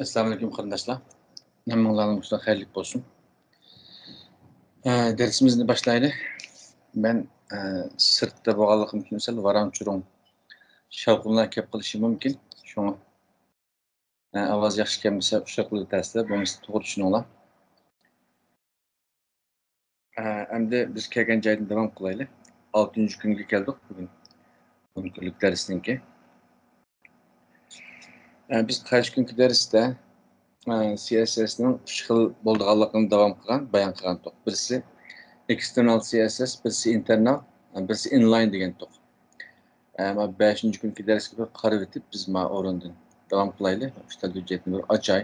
Assalamualaikum qarindoshlar. Hammanglarga xayrli bo'lsin. Darsimizni boshlaylik. Men sirtda bo'lganligim uchun sal varan-churun shovqinlar kelib qolishi mumkin. Shuni ovoz yaxshi kelmasa o'sha qilib ta'sirlab, bo'lmasa to'g'ri tushuninglar. Endi biz kelgan joydan davom qilaylik. 6-kunga keldik bugun. 10 kunlik darsniki. Biz qaysi kunki darsda CSS'ning 3 xil bo'lganligini davom qilgan, bayon qilgan to'q. Birisi external CSS, birisi internal, birisi inline degan to'q. 5-kunki darsga qarab o'tib biz o'rindan davom qilaylik. Ustad hujjatni bir ochay.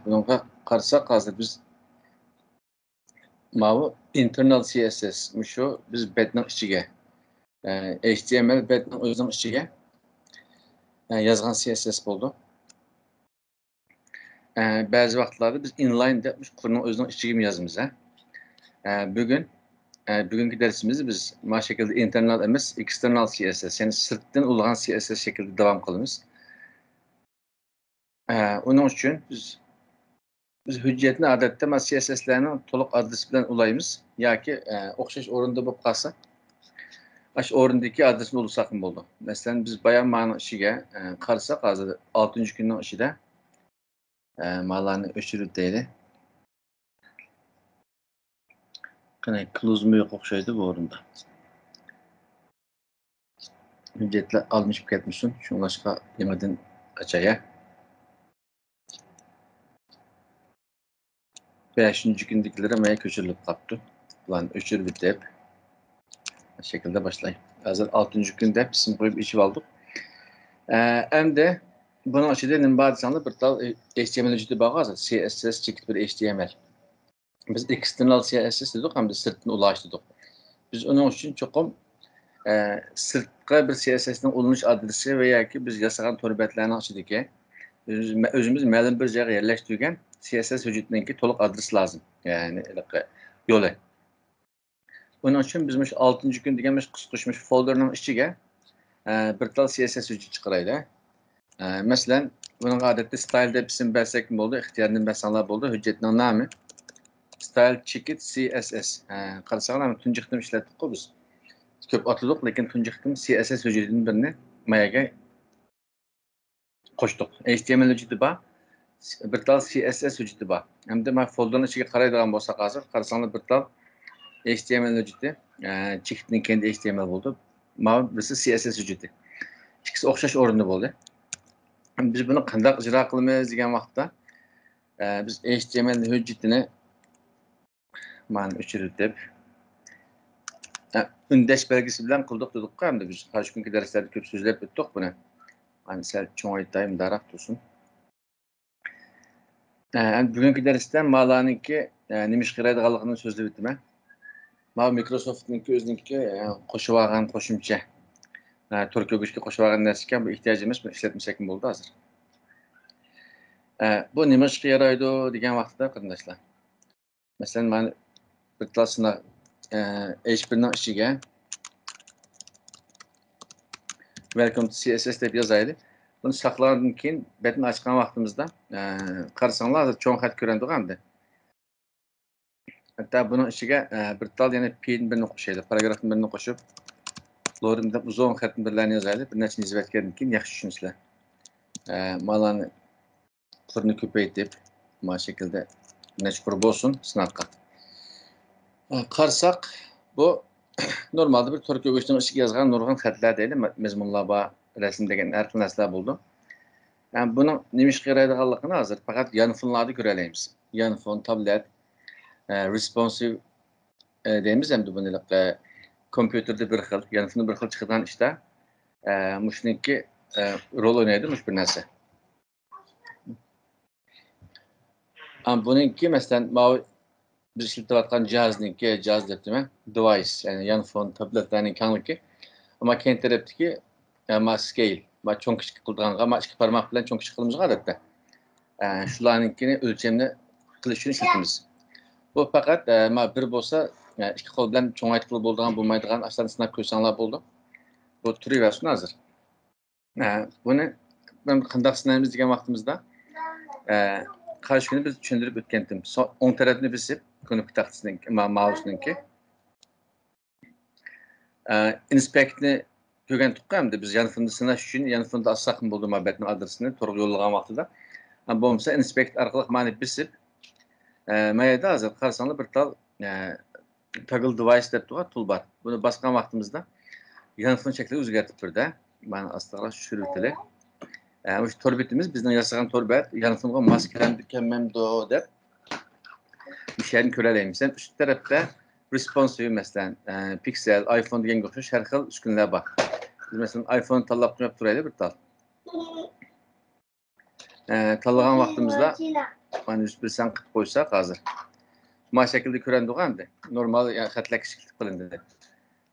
Bunga qarasak hozir biz internal CSS shu biz betning ichiga HTML betning o'zining ichiga yozgan CSS bo'ldi. Ba'zi vaqtlarda biz inline deb quruning o'zining ichiga yozamiz. Bugungi darsimizda biz mana şekilde internal emas, external CSS, yani sirtdan ulg'an CSS şekilde davom qilamiz. Onun uchun biz hujjatni odatda mana CSS'larning to'liq adresi bilan ulaymiz yoki o'xshash o'rinda bo'lib qolsa, shu o'rindagi adresni ulsak ham bo'ldi. Masalan, biz bayon ma'no ishiga qarasak, hozir 6-kunning ishida ma'larni o'chirib deydi. Qanday kluzmi yo'q o'xshaydi bu o'rinda. Hujjatlar almışıp ketmişsin. Şunlaşqa yemadan açaya. 5-gündekilere maya köçürülüp kaptı. Ulan öçür bitip bu şekilde başlayayım. Hazır 6. günde bizim koyup işi aldık. Hem de bunu açıda nimbadisanlı bir tal HTML ücreti bağı CSS çekit bir HTML. Biz external CSS dedik hem de sırtını ulaştırdık. Biz onun için çokum sırtqa bir CSS'nin ulunuş adresi veya ki biz yasagan torbetlerini açıdaki özümüz ma'lum bir joyga yerleştirgan CSS hujjatininki to'liq adres lazım. Yani yo'li. Bunun için biz 6 kun degan qisqashmish folderning ichiga bir tal CSS hujjat chiqaraylik. Masalan, buning odatda style deb ism bersak bo'ldi, ixtiyordan bersanlar bo'ldi. Hujjatning nomi style checkout CSS. Qarasanglar, tunji qitim ishlatdik-ku biz. Ko'p atladik, lekin tunji qitim CSS hujjatining birini mayaga qo'shdik. HTML hujjati bor, bir tal CSS hujjati bor. Hamda men folderning ichiga qaraydigan bo'lsak, hozir qarasanglar bir tal HTML hujjati, chekitning kendi HTML bo'ldi. Mana birisi CSS hujjati. İkisi o'xshash o'rinda bo'ldi. Biz buni qanday ijro qilamiz degan vaqtda biz HTML hujjatini mana o'chirib deb undash belgisi bilan qildik dedik-ku, hamda biz qarshi kunki darslarda ko'p so'zlab o'tdik buni. Hani sal cho'ng'aytayim, daroq tursin. Bugungi darsda ma'laniki nima ish qiladiganligini so'zlab o'taman. Mana Microsoft'ningki o'ziniki qo'shib olgan qo'shimcha Turkiya o'qishga qo'shib olgan narsa bu ehtiyojimiz, buni ishlatmasak ham bo'ldi hozir. Bu nima ishga yaraydi degan vaqtda qarindoshlar. Masalan, men bir tasna H1ning ichiga welcome to CSS deb yozaylik. Bunu saqlagandan keyin betni ochgan vaqtimizda qarasanglar cho'ng xat ko'rindi hamda. Hatta buning ichiga bir tal yana pin birini qo'shaylik, paragrafni birini qo'shib, lo'rimda uzun xatni birlarini yozaylik. Bir necha yozib o'tgandan keyin yaxshi tushunsizlar. Malani qurini ko'paytirib, mana shaklda necha qur bo'lsin sinaqqa. Qarasak, bu normalde bir Turkiya o'qishning ichiga yozgan nurg'un xatlar deydi, mazmunlar bor, rasm degan har xil narsalar bo'ldi. Yani bunun nima ishga yaraydiganligini hozir faqat yanfonlarda ko'ralaymiz. Yanfon, tablet, responsive deymiz hamda buni kompyuterda bir xil, yanfonni bir xil chiqadigan ishda mushniki rol o'ynaydi mush bir narsa. Buningki masalan biz ishlatayotgan jihoz debdimi? Device, yani yanfon, tabletlarning kangliki. Ama keyin tarafdagi scale va cho'ng kichik qildiganga, ma ikki barmoq bilan cho'ng kichik qilamiz odatda. Shularninkini o'lchamni qilish uchun ishlatamiz. Bu faqat bir bo'lsa Yani iki kol bilen çoğaytıklı bolduğun bulmaydıgan aşağıdan sınap köşanlar buldu. Bu türü versiyonu hazır. Bunu ben kındak sınavımız diyen vaktimizde karşı günü biz düşündürüp ötkendim. 10 tarafını bizip konuk tahtısının mağlusununki. Inspektni kögen tuqqamdı biz yanıfında sınaş üçün yanıfında asakın buldu mabetinin adresini torgu yollagan vaxtıda. Bu olmasa inspekt arkalık mani bisip mayada hazır karsanlı bir tal toggle device dep tuğa toolbar. Bunu baskan vaxtımızda yanıfın şekli özgertip bir de. Ben aslında şürüteli. Şu torbetimiz bizden yasagan torbet yanıfınға maskelendik kemmem do dep bir şeyin köreleyim. Sen üst tarafta responsive mesela Pixel, iPhone degan o'xshash har xil uskunalar bor. Biz mesela iPhone tanlab qo'yib turaylik bir tal. Tanlagan vaqtimizda mana bir san qilib qo'ysak hozir. Mana shaklda ko'rindi. Normal xatlar kichiklik qilindi.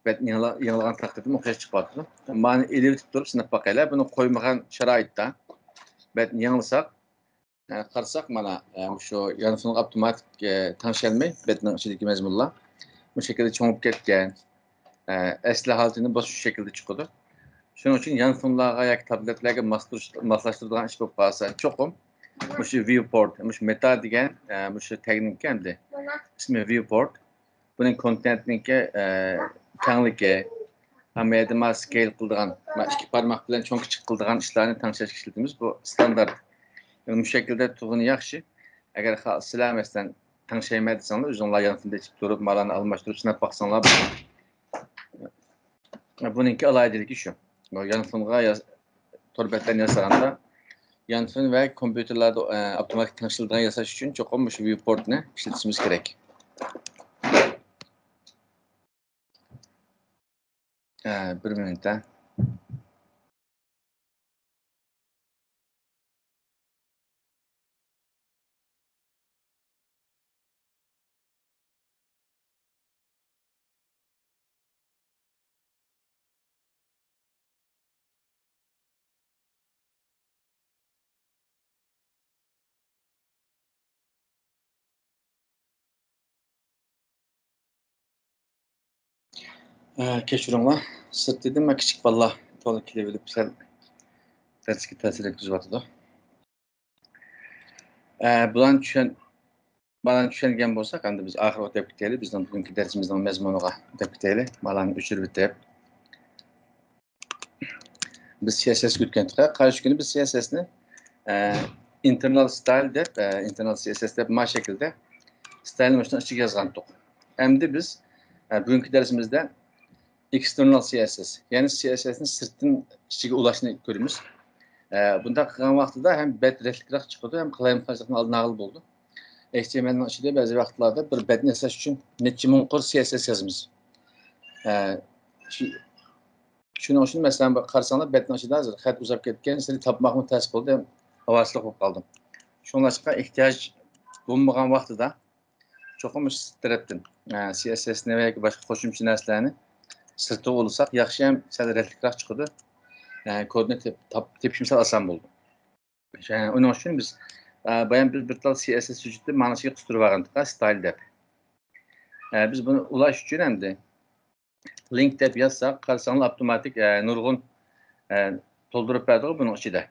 Bet yig'ilgan taqdirda o'xshash chiqyapti. Mana elevitib turib sinab boqaylar. Buni qo'ymagan sharoitda bet yig'ilsak qarasak mana shu yanfon avtomatik tanışılmay betning ichidagi mazmunlar bu şekilde çoğup ketken asli halatini boş şu şekilde çıkıyordu. Şunun için yanfonlarga yoki tabletlarga moslashtiradigan ish bo'lib qolsa cho'qim shu viewport meta degan shu texnik endi ismi viewport buning kontentniki kengligi hamma scale qildigan ikki barmoq bilan cho'ng kichik qildigan ishlarni tanishtirib ishlatamiz. Bu standart. Bu şekilde tuğunu yaxşı. Eğer sizler mesela tanışamaysanlar özünler yanında içip durup malını almıştırıp sınıf baksanlar bununki alaycılık şu. Yanfınğa torbetten yasağında yanfın ve kompüterlerde otomatik tanışıldığına yasaş için çok olmuş viewport'unu işletmemiz gerek. Bir minütte. Keşirimler. Sırt dedim ve küçük valla. Tolu kilebilip sen derski tesir edici vatıda. Bulan düşengen bolsak, endi biz ahir o dep keteli, bizden bugünkü dersimizden mezmunuga dep keteli. Malan öçürüp dep. Biz CSS gütkendik. Karşı günü biz CSS'ni internal style dep, internal CSS dep ma şekilde style'ın başına açık yazgandık. Hem de biz bugünkü dersimizde external CSS, yani CSS'nin sırtın içine ulaşını görürüz. Bunda kılgan vaxtıda hem bed rechtlirak çıkıyordu, hem kılayım kaçlıkın aldığına ağıl oldu. HTML'nin içinde bazı vaxtlarda bir bedni esas için neçə munqur CSS yazımız. Şunun için mesela karşısında bedni içinde hazır, xət uzak ketken, seni tapmağımı təsbih oldu, hem havasılık olub qaldım. Şunlaşıqa ihtiyaç bulunmayan vaxtıda çoxum istərətdim. CSS ne veya ki başka qoşumçu nəslərini sırtı olursak, yaxşı hem sədrətlikrak çıxırdı. Kodunu tepkimsel asan buldu. Onun için biz bayan bir tal CSS vücutda manasıya kusuru varındık, style dep. Biz bunu ulaş üçün hem de link dep yazsak, karşısında otomatik nurgun doldurup verdik bunun içinde.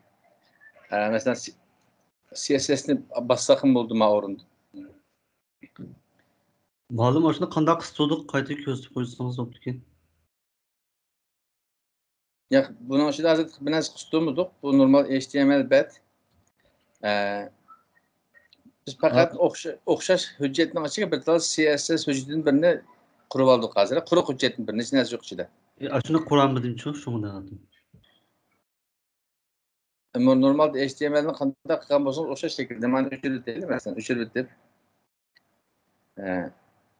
Mesela CSS'ni bassakım buldu ma orunda. Malum aslında kandak istedik, kaydı gözlü koysanız oldu ki. Ya bunun içinde hazır biraz kustuğumuzdur. Bu normal HTML bed. Biz fakat okşaş hüccetin açık bir tal CSS hüccetin birine kurup aldık hazır. Kuru hüccetin birine içine yok içinde. Aslında Kur'an bildiğim çok şunu anladım. Normal HTML'nin kandak kıkan bozulmuş okşaş şekilde. Ben üçürü değil mesela. Üçürü deyip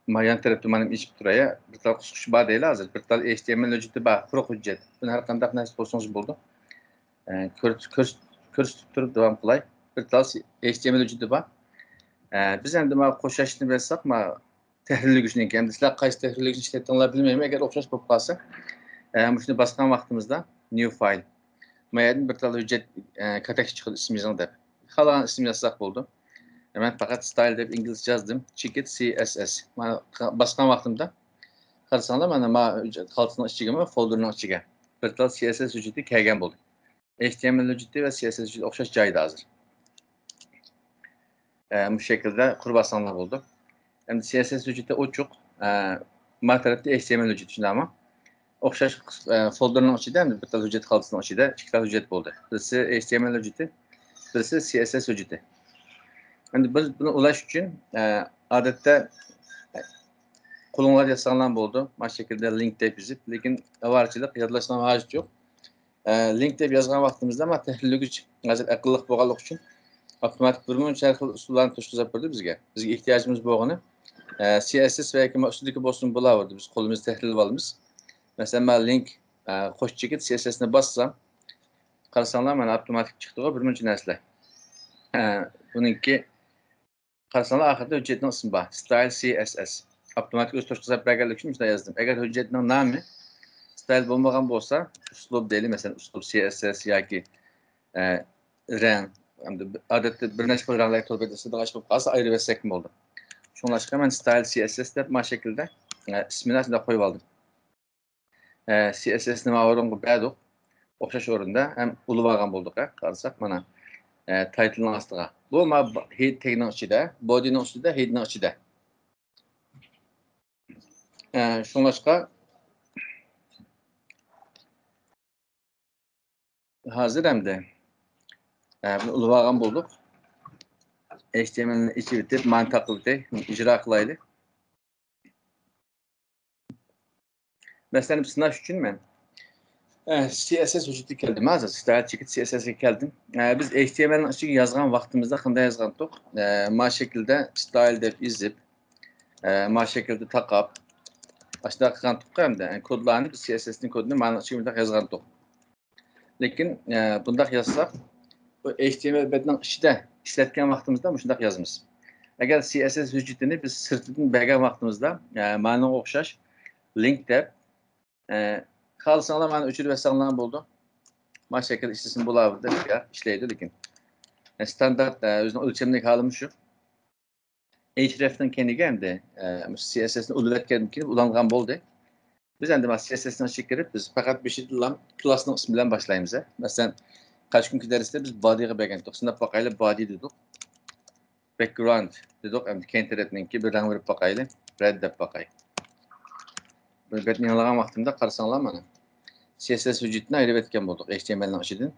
mayan tarafı benim iç turaya bir tal kuskuş bağ değil hazır. Bir tal HTML hücceti bağ. Kuru hüccet. Bunu her kandak nasıl olsanız buldu. Körs tutup devam kolay. Bir tal HTML hücceti bağ. Biz hem de ma koşaşını bilsek ma tehrirli gücünü kendisiyle kaç tehrirli gücünü işlettiğini bilmeyeyim. Eğer okşaş bulup kalsa şunu baskan vaktimizde new file. Mayadın bir tal hüccet katek çıkıyor ismimizden de. Kalan isim yazsak buldu. Hemen fakat style deb İngilizce yazdım. Ticket CSS. Mana basgan vaqtimda qarasanlar mana kaltının ichiga folderning ichiga bir tal CSS hujjati kelgan bo'ldi. HTML hujjati ve CSS hujjati o'xshash joyda hozir. Bu şekilde kurbasanlar oldu. Hem CSS hujjati ochiq, ma tarafda HTML hujjati shunda ama o'xshash folderning ichida ham bir tal hujjat kaltının ichida ikki tal hujjat bo'ldi. Birisi HTML hujjati, birisi CSS hujjati. Endi biz buni ulash uchun odatda qo'linglar yazsanlar bo'ldi. Mana shu şekilde link deb yozib, lekin avvalchilik yodlashdan hojat yo'q. Link deb yozgan vaqtimizda mana tahlilgich hozir aqlli bo'lganligi uchun avtomatik bir muncha xil usullarni tushuntirib berdi bizga. Bizga ehtiyojimiz bo'lgani CSS va yoki ustidagi bo'lsin bo'laverdi. Biz qo'limizda tahlil olamiz. Masalan, men link qo'shib chekib CSS ni bassam, qarasanglar mana avtomatik chiqdi bir muncha narsalar. Buningki qarasanglar oxirida hujjatning ismi bor. Style CSS. Avtomatik o'z tushuntirib berganligi uchun shunday yozdim. Agar hujjatning nomi style bo'lmagan bo'lsa, uslub deylik, masalan, uslub CSS yoki rang, odatda bir nechta xil ranglar to'ldirsa dalash bo'lib qolsa ayirib bersak bo'ldi. Shunlashqa men style CSS deb mana shaklda ismini shunday qo'yib oldim. CSS nima o'ringa berdik. O'xshash o'rinda ham ulib olgan bo'ldik, qarasak mana title'ning ostiga. Bu head tagning ichida, body'ning ustida, head'ning ichida. Shunlashqa hozir hamda buni ulib olgan bo'ldik. HTML'ni ichi bitib, mantiqli ijro qilaylik. Mesela sınav için ben CSS hujjati keldim. Hozir style chekib CSS'ga keldim. Biz HTML'ning ichiga yozgan vaqtimizda qanday yozgandik? Mana şekilde style deb yozib, mana şekilde taqab, ashuna qilgandik hamda kodlarni CSS'ning kodini mana shu yerda yozgandik. Lekin bundaq yozsak, bu HTML betning ichida ishlatgan vaqtimizda shunday yozamiz. Agar CSS hujjatini biz sirtidan bergan vaqtimizda mana o'xshash link deb kalsanlar bana üçünü vesanlar buldu. Maç şekilde istesin bulavdı ya işleydi lekin. Standart özünün ölçemlik halım şu. Href'ten kendi geldi. CSS'ni uluvetken ulangan boldu. Biz endi CSS'ni açık girip biz fakat bir şey dilam class'ın isminden başlayımız. Mesela kaç gün giderisinde biz body'ga bergendik. Sonra bakayla body dedik. Background dedik. Endi kenteretninki bir rang verip bakayla red dep bakay. Ben yalagan vaqtimda qarasanlar mana CSS hujjatini ayirib etgan bo'ldik HTMLning ichidan.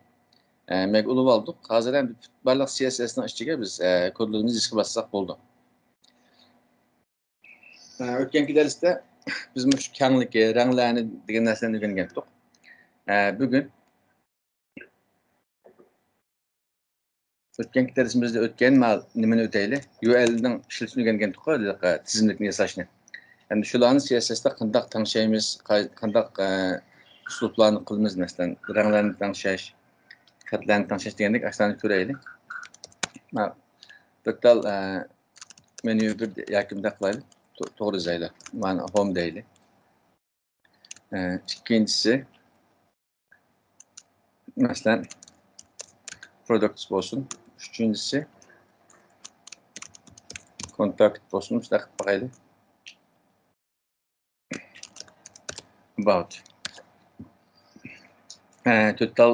Meg ulib oldik. Hozir ham barliq CSSning ichiga biz kodlarimizni ishga bassak bo'ldi. O'tgangi darsda biz shu kenglikni, ranglarni degan narsalarni o'rgangandik. Bugun o'tgangi darsimizda o'tgan nimani o'taylik? URLning ishlatishni o'rgangandik, tizimlikni yasashni. Yani shularni CSS'da qandaq tanishaymiz, qandaq uslublarni qilamiz, masalan, ranglarni tanishash, xatlarni tanishash degandek ashlarni ko'raylik. Bitta menü bir yakimda qilaylik. To'g'ri joylar. Mana home deylik. İkincisi masalan products bo'lsin. Uchinchisi contact bo'lsin. Shunday qilib qo'yaylik. About. Total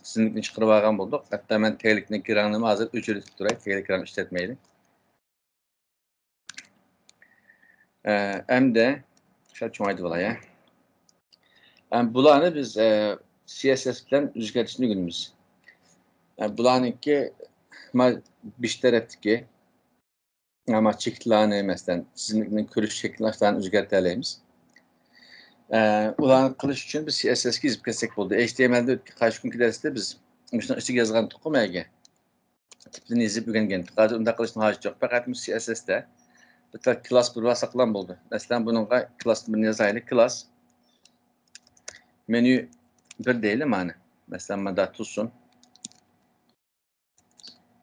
tizimlikni chiqarib olgan bo'ldik. Hatto men taglikni rangni hozir o'chirib turay, taglik rang ishlatmaylik. Hamda shuncha cho'ngaydi bo'lay. Bularni biz CSS bilan o'zgartirishni o'rganamiz. Bularniki bir tarafdagi ama cheklarni, masalan, tizimlikni ko'rish shaklini o'zgartiramiz. Ularni qilish uchun biz CSS'ga yozib ketsak bo'ldi. HTML'da qarshi kunki darsda biz shuni ichiga yozgan to'qimaga tipini yozib o'rgangan. Hozir unda qilishni hojat yo'q. Faqat CSS'da bitta class bir saqlan bo'ldi. Masalan, buningga class bir yozaylik. Class menü bir deylik mana. Masalan, mana tutsin.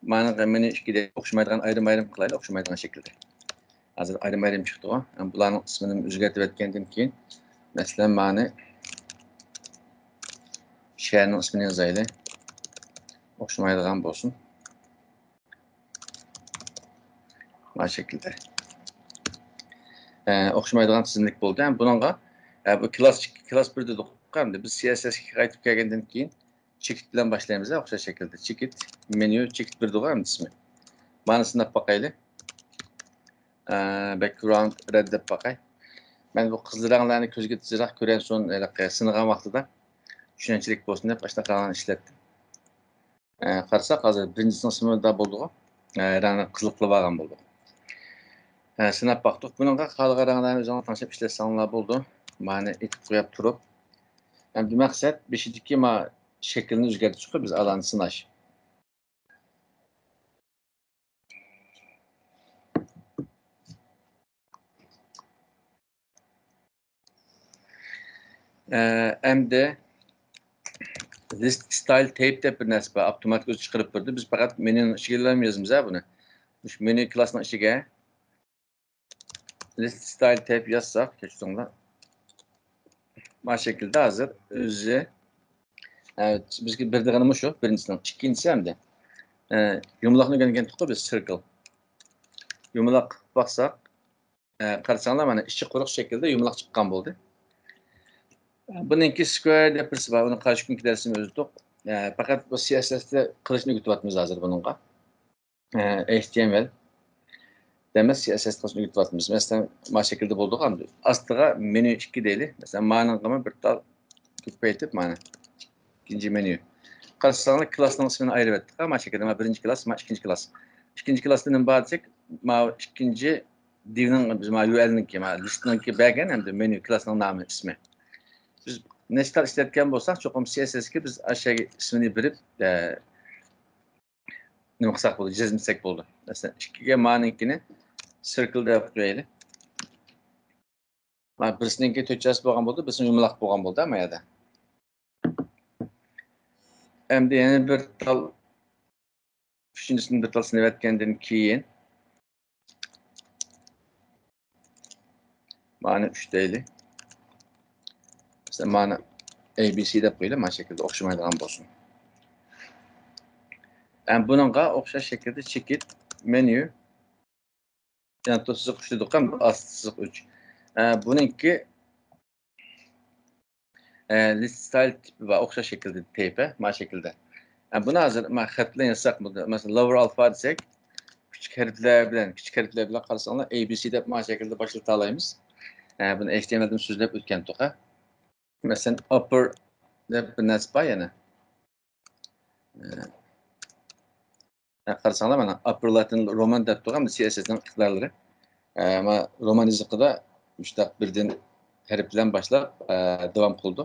Mana menü 2'de o'xshamaydigan ayrim qilaylik, o'xshamaydigan shaklda. Hozir ayrim chiqdi o. Bularning ismini o'zgartirib etgandan keyin mesela mani şehrin ismini yazaylı. O'xshamaydigan bo'lsin. Bu şekilde. O'xshamaydigan tizimlik bo'ldi. Yani bununla bu class 1'de dokuqqanda biz CSS'ga qaytib kelgandan keyin checkout bilan boshlaymiz. O'xshash shaklda. Checkout menu checkout 1 degan ismi. Mana sinab boqaylik. Background red deb boqay. Men bu qizil ranglarni ko'zga tezroq ko'ran so'ng sinigan vaqtida tushunarchilik bo'lsin deb boshqa ranglarni ishlatdim. Qarasak hozir birinchisining ismida bo'ldi. Rangni qizil qilib olgan bo'ldi. Sinab baktık. Bununla qolgan ranglarni o'zingizlar tanishib ishlatsanlar bo'ldi. Ma'ni etib qo'yib turib. Yani bir maksat beshidagi ma shaklni o'zgartirishga biz alanni sinash. Endi list style tape deb bir narsa bor. Avtomatik o'zi chiqarib turdi. Biz faqat menyuni ichiga yozamiz buni. Shu menu klassining ichiga list style tape yazsak, kechiringlar. Bu şekilde hazır. O'zi bizga berdig'animiz shu, birinchisidan. Ikkinchisi hamda yumaloqni o'rgangandik biz circle. Yumaloq baksak, qarasanglar mana ichi quruq shaklda yumaloq chiqqan bo'ldi. Buningki square deb birisi bor. Uni qarshi kunki darsini o'zdik. Faqat bu CSS'da qilishni o'rgatyapmiz hozir buningga. HTML demek CSS qilishni o'rgatyapmiz. Masalan, mana shaklda bo'ldi hamda. Ostiga menü 2 deyli. Masalan, ma'noni bir tal ko'paytirib mana ikinci menü. Qarasanglar klassning ismini ayirib etdik. Mana shaklda mana birinchi klass, mana ikkinchi klass. İkinci klassda nima bor desak, mana ikkinchi divning biz mana URL'ninki, mana listninki bergan hamda menü klassning nomi, ismi. Biz nechta ishlatgan bo'lsak, cho'qim CSS'ga biz aşağı ismini berib, nima qilsak bo'ldi, jazmlasak bo'ldi. Masalan, ikkiga ma'ninkini circle deb qo'yaylik. Mana birisininki to'chasi bo'lgan bo'ldi, birisini yumaloq bo'lgan bo'ldi ama yerda. Endi yana bir tal üçüncüsünü bir tal sinab etgandan keyin mana 3 deyli. Mesela mana ABC deb qo'yaylik, mana shaklda o'xshamaydigan bo'lsin. Yani bununla o'xshash shaklda checkout menu yani to'siq qo'shdik ham astsiq 3. Buningki list style tipi va o'xshash shaklda tape, mana shaklda. Yani buni hozir men xat bilan yazsak bo'ldi. Masalan, lower alpha desak, küçük harfler bilan qarasanglar ABC deb mana shaklda boshlata olamiz. Buni HTMLdan so'zlab o'tgan to'qa. Masalan, upper deb bir narsa bor yana. Qarasanglar mana upper Latin Roman deb turgan CSS'ning iqtidorlari. Ama roman iziqida 3 birden harf bilan boshlab davom qildi.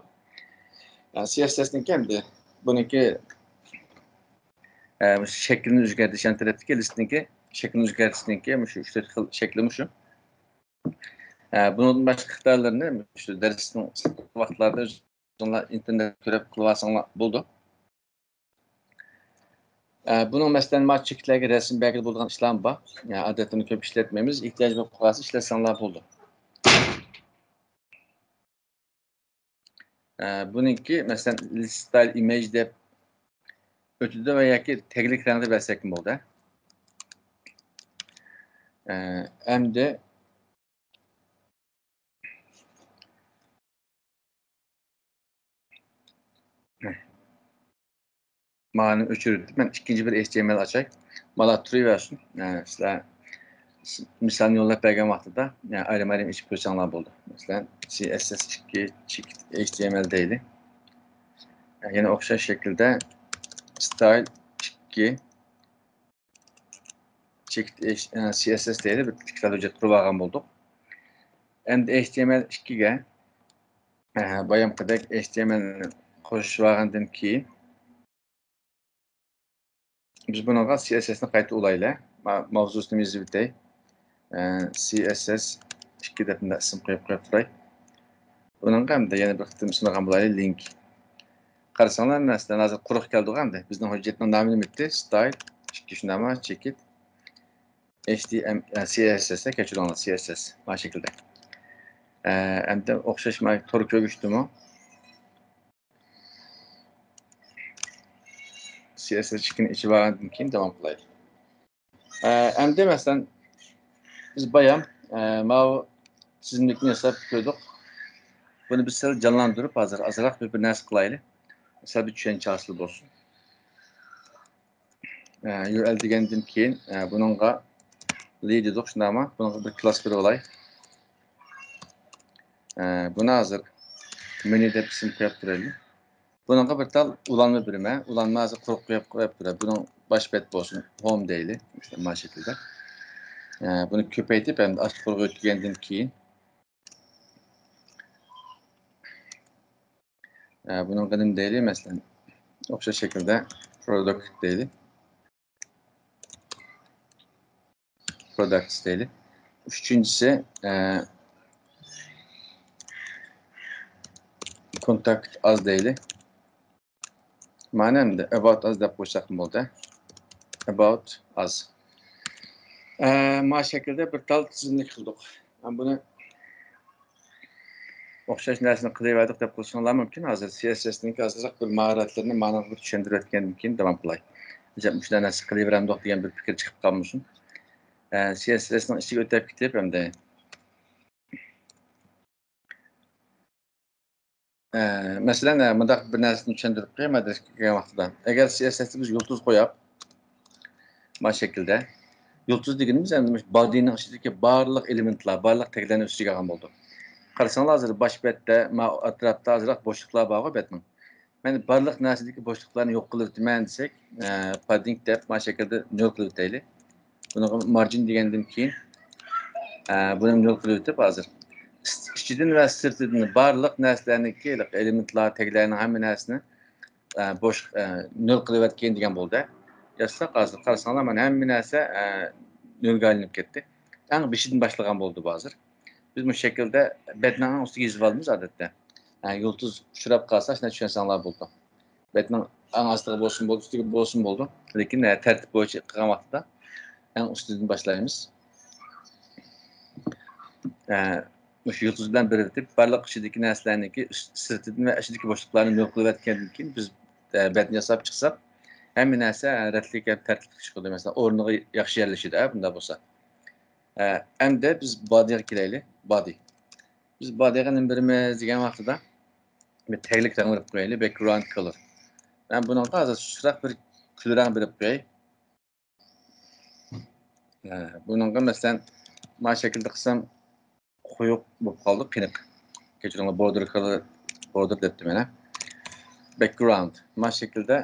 Yani CSS'ning endi buniki shaklini o'zgartirish tarafdagi listniki shaklini o'zgartirishniki shu 3 xil shakli shu. Bunun boshqa iqtidorlarini shu darsning vaqtlarida o'zingizlar internet ko'rib qilib olsanglar bo'ldi. Bunun masalan matchliklarga rasm belgili bo'lgan ishlar bor. Yani odatini ko'p ishlatmaymiz. Ehtiyoj bo'lib qolsa ishlatsanlar bo'ldi. Buningki masalan list style image deb o'tdi va yoki taglik rangda bersak bo'ldi. Endi ma'ni o'chirdim. Men ikkinchi bir HTML açay. Mana turaversin. Sizlar misalni yo'llab bergan vaqtida, yani ayrim ichib ko'rsanglar bo'ldi. Masalan, CSS2 HTML deydi. Yana o'xshash shaklda style 2 CSS deydi. Bir ikkita hujjat qurib olgan bo'ldik. Endi HTML 2 ga bayamqidek HTML qo'shib olgandan keyin biz bunga CSS'ni qayta ulaylar. Mavzusini yozib o'tay. CSS 2 deb ism qo'yib turay. Bunun hamda yana bir qitim sinagan bo'laylik link. Qarasanglar, masalan, hozir quruq keldi hamda bizning hujjatning nomini bitdi. Style 2 shunama chekit HTML CSS ga ko'chiringlar CSS mana shaklda. Endi o'xshash to'g'ri ko'rishdimi? CSS 2ni ichib olgandan keyin davom qilaylik. Endi masalan Biz bayan mavi çizimlikni yasap koyduk. Bunu biz sel canlandırıp azırak bir narsa qilayli. Sel bir tushuncha hosil bo'lsin. URL degandan keyin buningga li dedik shundaymi? Buningga bir klass berib olay. Buni hozir menu deb ism qo'yib turaylik. Buningga bir tal ulanma birimi, ulanma hozir quruq qo'yib turadi. Buning bosh bet bo'lsin, home deyli. İşte mana şekilde. Bunu ko'paytib ham ochiq quruq o'tgandan keyin bunun qanım deyli, masalan, o'xshash shaklda product deyli. Products deyli. Üçüncüsü contact az deyli. Ma'nem de about az deb qo'ysak bo'ldi. About az. Mana şekilde bir tal tizimlik qildik. Buni o'xshash narsani qilaverdik deb qo'yishinglar mumkin. Hozir CSS'ning azroq bir mahoratlarini ma'noga tushuntirib o'tgandan keyin davom qilay. Shular narsa qilaveramdik degan bir fikr chiqib qolmasin. CSS'ning ichiga o'tib ketib hamda masalan bundaq bir narsani tushuntirib qo'ymadik degan vaqtda. Agar CSS'ni biz yulduz qo'yib, mana şekilde yulduz deganimiz endi bodyning ichidagi barliq elementlar, barliq taglarni ustiga olgan bo'ldi. Qarasanlar hozir bosh betda, atrofda azroq bo'shliqlar bor betning. Men barliq narsadagi bo'shliqlarni yo'q qilib o'taman desak, padding deb mana şekilde nol qilib o'taylik. Buni margin degandan keyin buni nol qilib o'tib hozir ichidan va sirtidan barliq narsalarniki elementlar, taglarning hamma narsasini bo'sh nol qilib o'tgan degan bo'ldi. Yazsak hozir qarasanlar mana hamma narsa nolga aylanib ketdi. Eng beshidan boshlagan bo'ldi hozir. Biz bu şekilde betning ustiga yozib olamiz odatda. Yulduz uchrab qolsa, shuni tushunsanlar bo'ldi. Betning eng ostiga bo'lsin bo'ldi, ustiga bo'lsin bo'ldi. Lekin tartib bo'yicha qilgan vaqtda eng ustidan boshlaymiz. Shu yulduz bilan biriktirib barliq ichidagi narsalarniki sirtidan va ichidagi bo'shliqlarni nol qilib o'tgandan keyin biz betni yasab chiqsak, hamma narsa ratlik ham tartibli chiqadi. Masalan, o'rniga yaxshi yerlashadi, bunda bo'lsa. Endi biz bodyga kelaylik. Body. Biz bodyga nima beramiz degan vaqtida bir taglik rang berib qo'yaylik, background color. Men buni hozir sustroq bir kul rang berib qo'yay. Buningga masalan mana shaklda qilsam quyuq bo'lib qoldi, qiniq. Kechiringlar, border color, border debdim mana. Background. Mana shaklda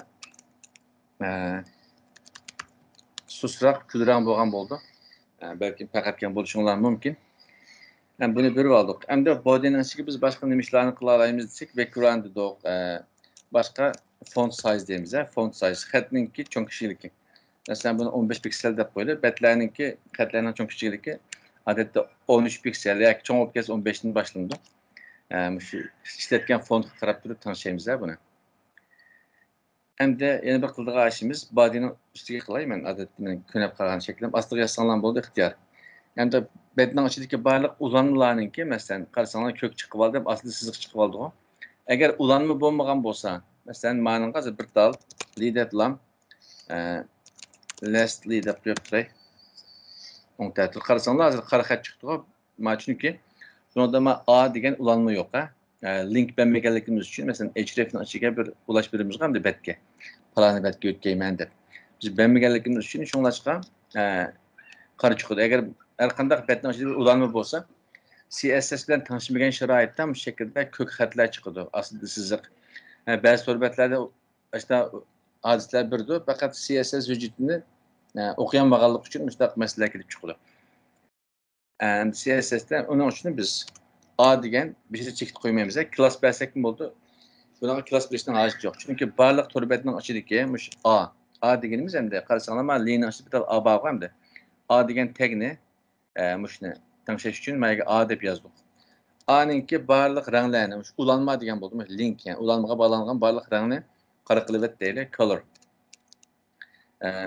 sustroq kul rang bo'lgan bo'ldi. Belki faqatgina bo'lishinglar mumkin. Bunu berib oldik. Endi bodyning ichiga biz boshqa nima ishlarni qila olamiz desak, background dedik. Boshqa font size deymiz, font size. Xatninki cho'ng kishiligi. Masalan, buni 15 piksel deb qo'ydik. Betlarninki, xatlarning cho'ng kishiligi odatda 13 piksel yoki cho'ng bo'lib ketsa 15 dan boshlanadi. Shu ishlatgan fontga qarab turib tanishamiz buni. Endi yana bir qildigan ishimiz bodyning ustiga qilay. Men odatda men ko'nab qolgan shaklim ostiga yozsanglar bo'ldi, ixtiyor. Endi betning ichidagi barliq ulanmalarninki, masalan, qarasanlar ko'k chiqib oldi, asli siziq chiqib oldi. Agar ulanma bo'lmagan bo'lsa, masalan, ma'noga hozir bir tal lead lam lastly deb qo'yib turay. O'ng tartib qarasanlar hozir qora xat chiqdi. Mana chunki bunda A degan ulanma yo'q, link bermaganligimiz uchun masalan hrefning ichiga bir ulash berimiz ham deb betga. Falani betga o'tkayman deb. Biz bermaganligimiz uchun shunlashqa qora chiqdi. Agar her qanday betning ichida ulanma bo'lsa, CSS bilan tanishmagan sharoitda bu shaklda ko'k xatlar chiqadi. Aslida siziq. Ba'zi suratlarda işte hadislar birdir, faqat CSS widgetini o'qiyanmaganlik uchun mustaq masala kelib chiqadi. CSS'da uning uchun biz A degan bir şey chekit qo'ymaymiz. Class bersak mi bo'ldi? Bunaqa class berishning hojati yo'q. Chunki barliq suratning ichidagi mush A deganimiz endi qarasanglar, mana line ichida bitta A bor hamda. A degan tagni mushni tanishish uchun menga A deb yozdik. A'ninki barliq ranglarni ulanma degan bo'ldi. Link, yani ulanmaga bog'langan barliq rangni qora qilib o'taylik, color.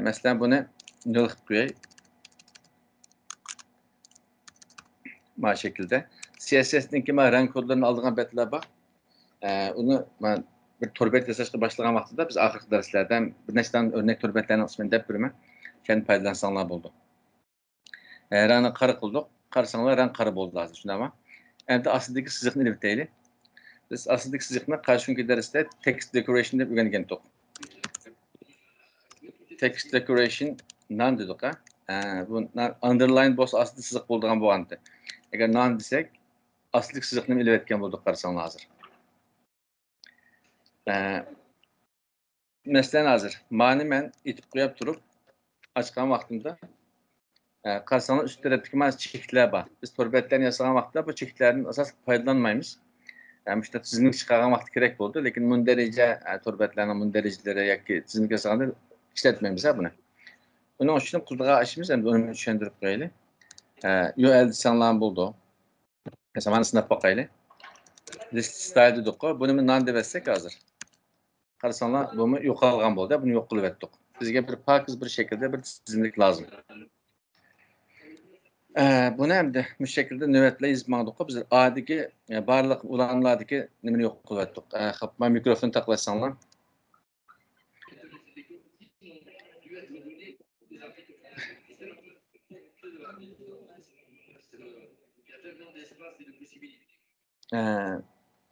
Masalan, buni 0 qilib qo'yay. Mana şekilde. CSS'ninki men rang kodlarini oldigan betlar bor. Uni men bir torbet yasashga boshlagan vaqtida biz oxirgi darslardan bir nechta o'rnak torbetlarning ismini deb beraman. Keyin foydalansanglar bo'ldi. Rangni qara qildik. Qarasanlar rang qara bo'ldi hozir, shundaymi? Endi aslidagi siziqni ilib deylik. Biz aslidagi siziqni qarshunki darsda text decoration deb o'rgangandik. Text decoration non dedik, ha? Bu underline bo'lsa asli siziq bo'ladigan bo'lganda. Agar non desak, asli siziqni ilib etgan bo'ldik qarasanlar hozir. Mesela hazır. Mani men itip koyup durup açıkan vaktimde karşısına üst taraftaki bazı çeşitler var. Biz torbetlerini yasagan vakti bu çeşitlerin asas faydalanmayız. Yani işte tizimlik çıkaran vakti gerek oldu. Lakin münderece torbetlerinin münderecileri ya ki tizimlik yasaganda işletmemiz ha bunu. Bunun için kurduğu işimiz hem de onu düşündürüp koyalım. Yo elde sanılan buldu. Mesela bana sınıf bakayım. List style dedik ko. Bunu nan devetsek hazır. Qarasanlar bunu yo'qolgan bo'ldi. Buni yo'q qilib etdik. Bizga bir pakiz bir şekilde bir tizimlik lazım. Buni ham bu şekilde navbatlar yozmoqdik. Biz adiki barliq ulanlardagi nimani yo'q qilib etdik. Xo'p, men mikrofon taqlasanlar.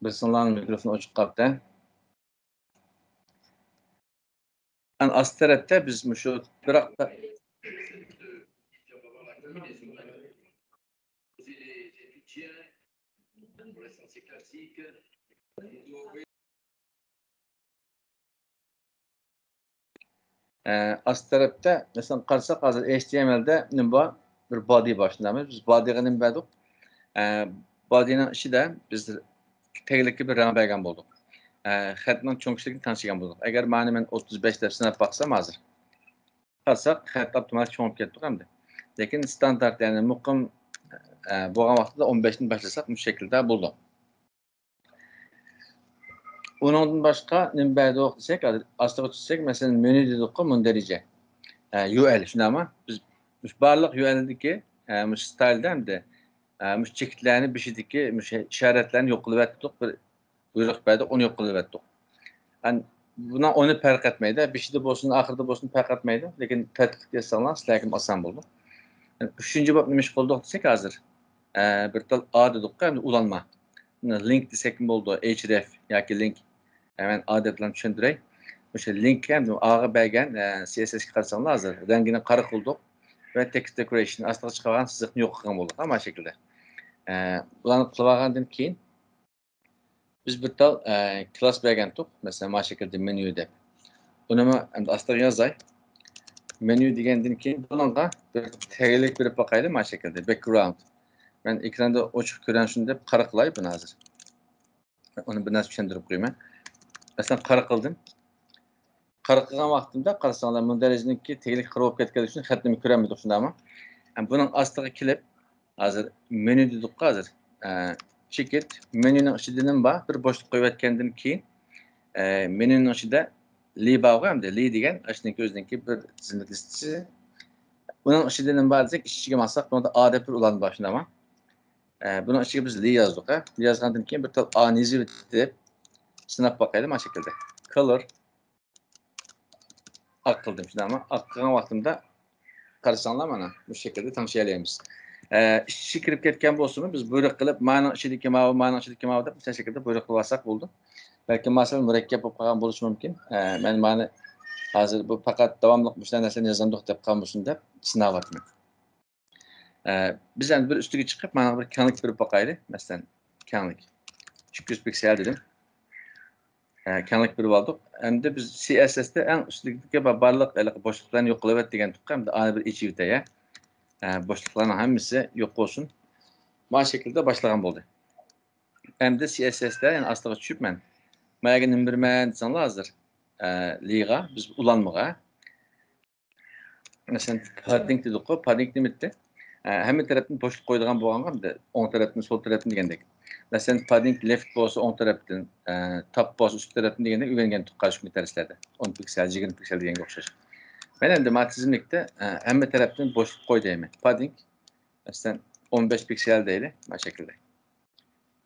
Bizlarning mikrofon ochiq qoldi. Yani asli tarafda biz shu biroq asli tarafda mesela qarasak hozir HTML'da nima bor? Bir body boshlaymiz. Biz bodyga nima berdik? Bodyning ichida biz teglikli bir rang bergan bo'ldik. Xatning cho'nqishligini tanishgan bo'ldik. Agar meni men 35 deb sinab baksam hozir. Qarasak xat avtomatik cho'ngib ketdi hamda. Lekin standart yani muqim bo'lgan vaqtida 15 dan boshlasak bu shaklda bo'ldi. Undan boshqa nima berdik desak, aslida tushsak, masalan, menü dedik-ku mundarica. UL shundaymi? Biz barliq UL'dagi stylda hamda chekitlarni beshidagi ishoratlarni yo'q qilib etdik. Bir buyruq berdik, uni yo'q qilib etdik. Yani buna onu fark etmeydi. Beshida bo'lsin, oxirida bo'lsin fark etmeydi. Lekin tadqiq qilsanglar, sizlarga oson bo'ldi. Yani üçüncü bab nima ish qildik desak hozir. Bir tal A dedik-ku, hamda ulanma. Link desek mi oldu? Href yoki link. Hemen A deb tushuntiray. O'sha link ham A'ga bergan CSS ga qarasanlar hozir rangini qora qildik va text decoration aslida chiqargan siziqni yo'q qilgan bo'ldik mana shu shaklda. Bularni qilib olgandan keyin biz bir tal class bergandik. Mesela mana şekilde menü deb. Buni endi aslida yozay. Menü degandan keyin bunga bir taglik berib boqaylik mana şekilde background. Ben ekranda ochiq ko'rinishi deb qara qilay buni hozir. Uni bir narsa tushuntirib qo'yaman. Mesela qara qildim. Qara qilgan vaqtimda qarasanlar mundarizniki teglik qirib olib ketgani uchun xatni ko'rolmadik shundaymi? Yani bunun astiga kelib hozir menü dedik hozir. Chekit menüning ichida nima bor? Bir bo'shliq qo'yib aytgandan keyin menüning ichida li bor hamda li degan ashniki o'ziniki bir tizimlik listasi. Buning ichida nima bor desak, ichiga olsak, bunda A deb bir ulanma bor shundaymi? Buning ichiga biz li yozdik, ha. Li yozgandan keyin bir tal A nizi deb sinab boqaylik mana shaklda. Color ak qildim shundaymi? Ak qilgan vaqtimda qarasanlar mana bu shaklda tanishalaymiz. İşçi kirib ketgan bo'lsa-mu, biz buyruq qilib, mana ichidagi mana ichidagi deb bu shaklda buyruq qilib olsak bo'ldi. Balki masalan murakkab bo'lib qolgan bo'lishi mumkin. Men mana hozir bu faqat davomli bu narsani yozandik deb qolmasin deb sinavyapman. Biz endi bir ustiga chiqib, mana bir kenglik berib boqaylik. Masalan, kenglik 200 piksel dedim. Kenglik berib oldik. Endi biz CSS'da eng ustidagi barliq bo'shliqlarni yo'q qilib degan tuqqan ana bir ichivda boşlukların hemisi yok olsun. Bu şekilde başlayan oldu. Hem de CSS'de yani aslında düşüp ben. Mayagın bir mühendisler hazır. Liga biz ulanmağa. Mesela padding dedik o padding limit'te. Hem taraftan boşluk koyduğum bu anlamda da on taraftan sol taraftan diyendik. Mesela padding left boss on taraftan top boss üst taraftan diyendik üvengen karşı derslerde. 10 piksel, 20 piksel diyen okşar. Ben de matizmlikte hem taraftan boşluk koy diyeyim. Padding mesela 15 piksel değil bu şekilde.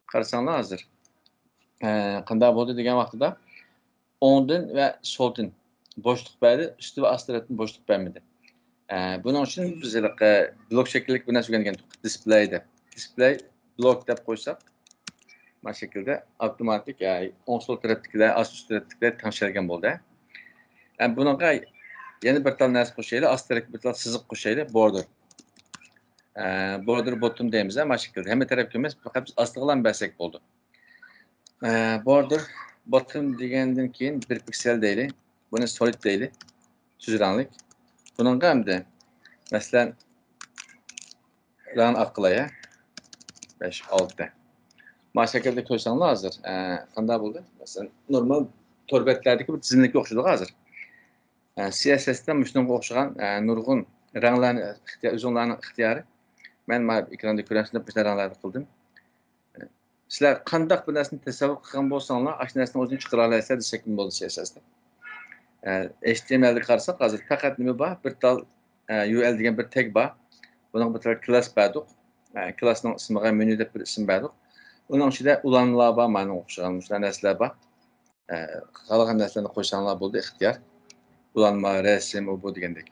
Qarasanlar hazır. Qanday bo'ldi degan vaqtida o'ngdan va so'ldan bo'shliq berdi, usti va asti tarafdan bo'shliq bermadi. Bunun için biz blok şekillik bir narsa öğrengen display'de. Display blok deb qo'ysak, bu şekilde avtomatik o'ng sol tarafdagilar, ast üst tarafdagilar tanishadigan bo'ldi. Bunaqa yana bir tal narsa qo'shaylik, ast tarafga bir tal siziq qo'shaylik, border. Border bottom deymiz, mana şekilde. Hamma tarafga emas, faqat biz astiga ham bersak bo'ldi. Border bottom degandan keyin 1 piksel deylik. Buni solid deylik. Tuz ranglik. Buningga hamda masalan rang aqlaya 5 6. Mana şekilde ko'rsanglar hozir, qanday bo'ldi? Masalan, normal torbetlardagi bir tizimlikka o'xshaydi hozir. CSS'da shunga o'xshagan nurg'un ranglarni o'zinglarning ixtiyori. Men mana ekranda ko'rasizlar, bitta ranglarni qildim. Sizlar qandaq bir narsani tasavvur qilgan bo'lsanglar, shu narsani o'zini chiqara olasizlar desak bo'ldi CSS'da. HTML'ga qarasak hozir faqat nima bor? Bir tal UL degan bir tag bor. Buning bir tal class berdik. Classning ismiga menu deb bir ism berdik. Uning ichida ulanmalar bor, mana o'xshagan shular narsalar bor. Qolgan narsalarni qo'shsanglar bo'ldi, ixtiyor. Ulanma, rasm, bu degandek.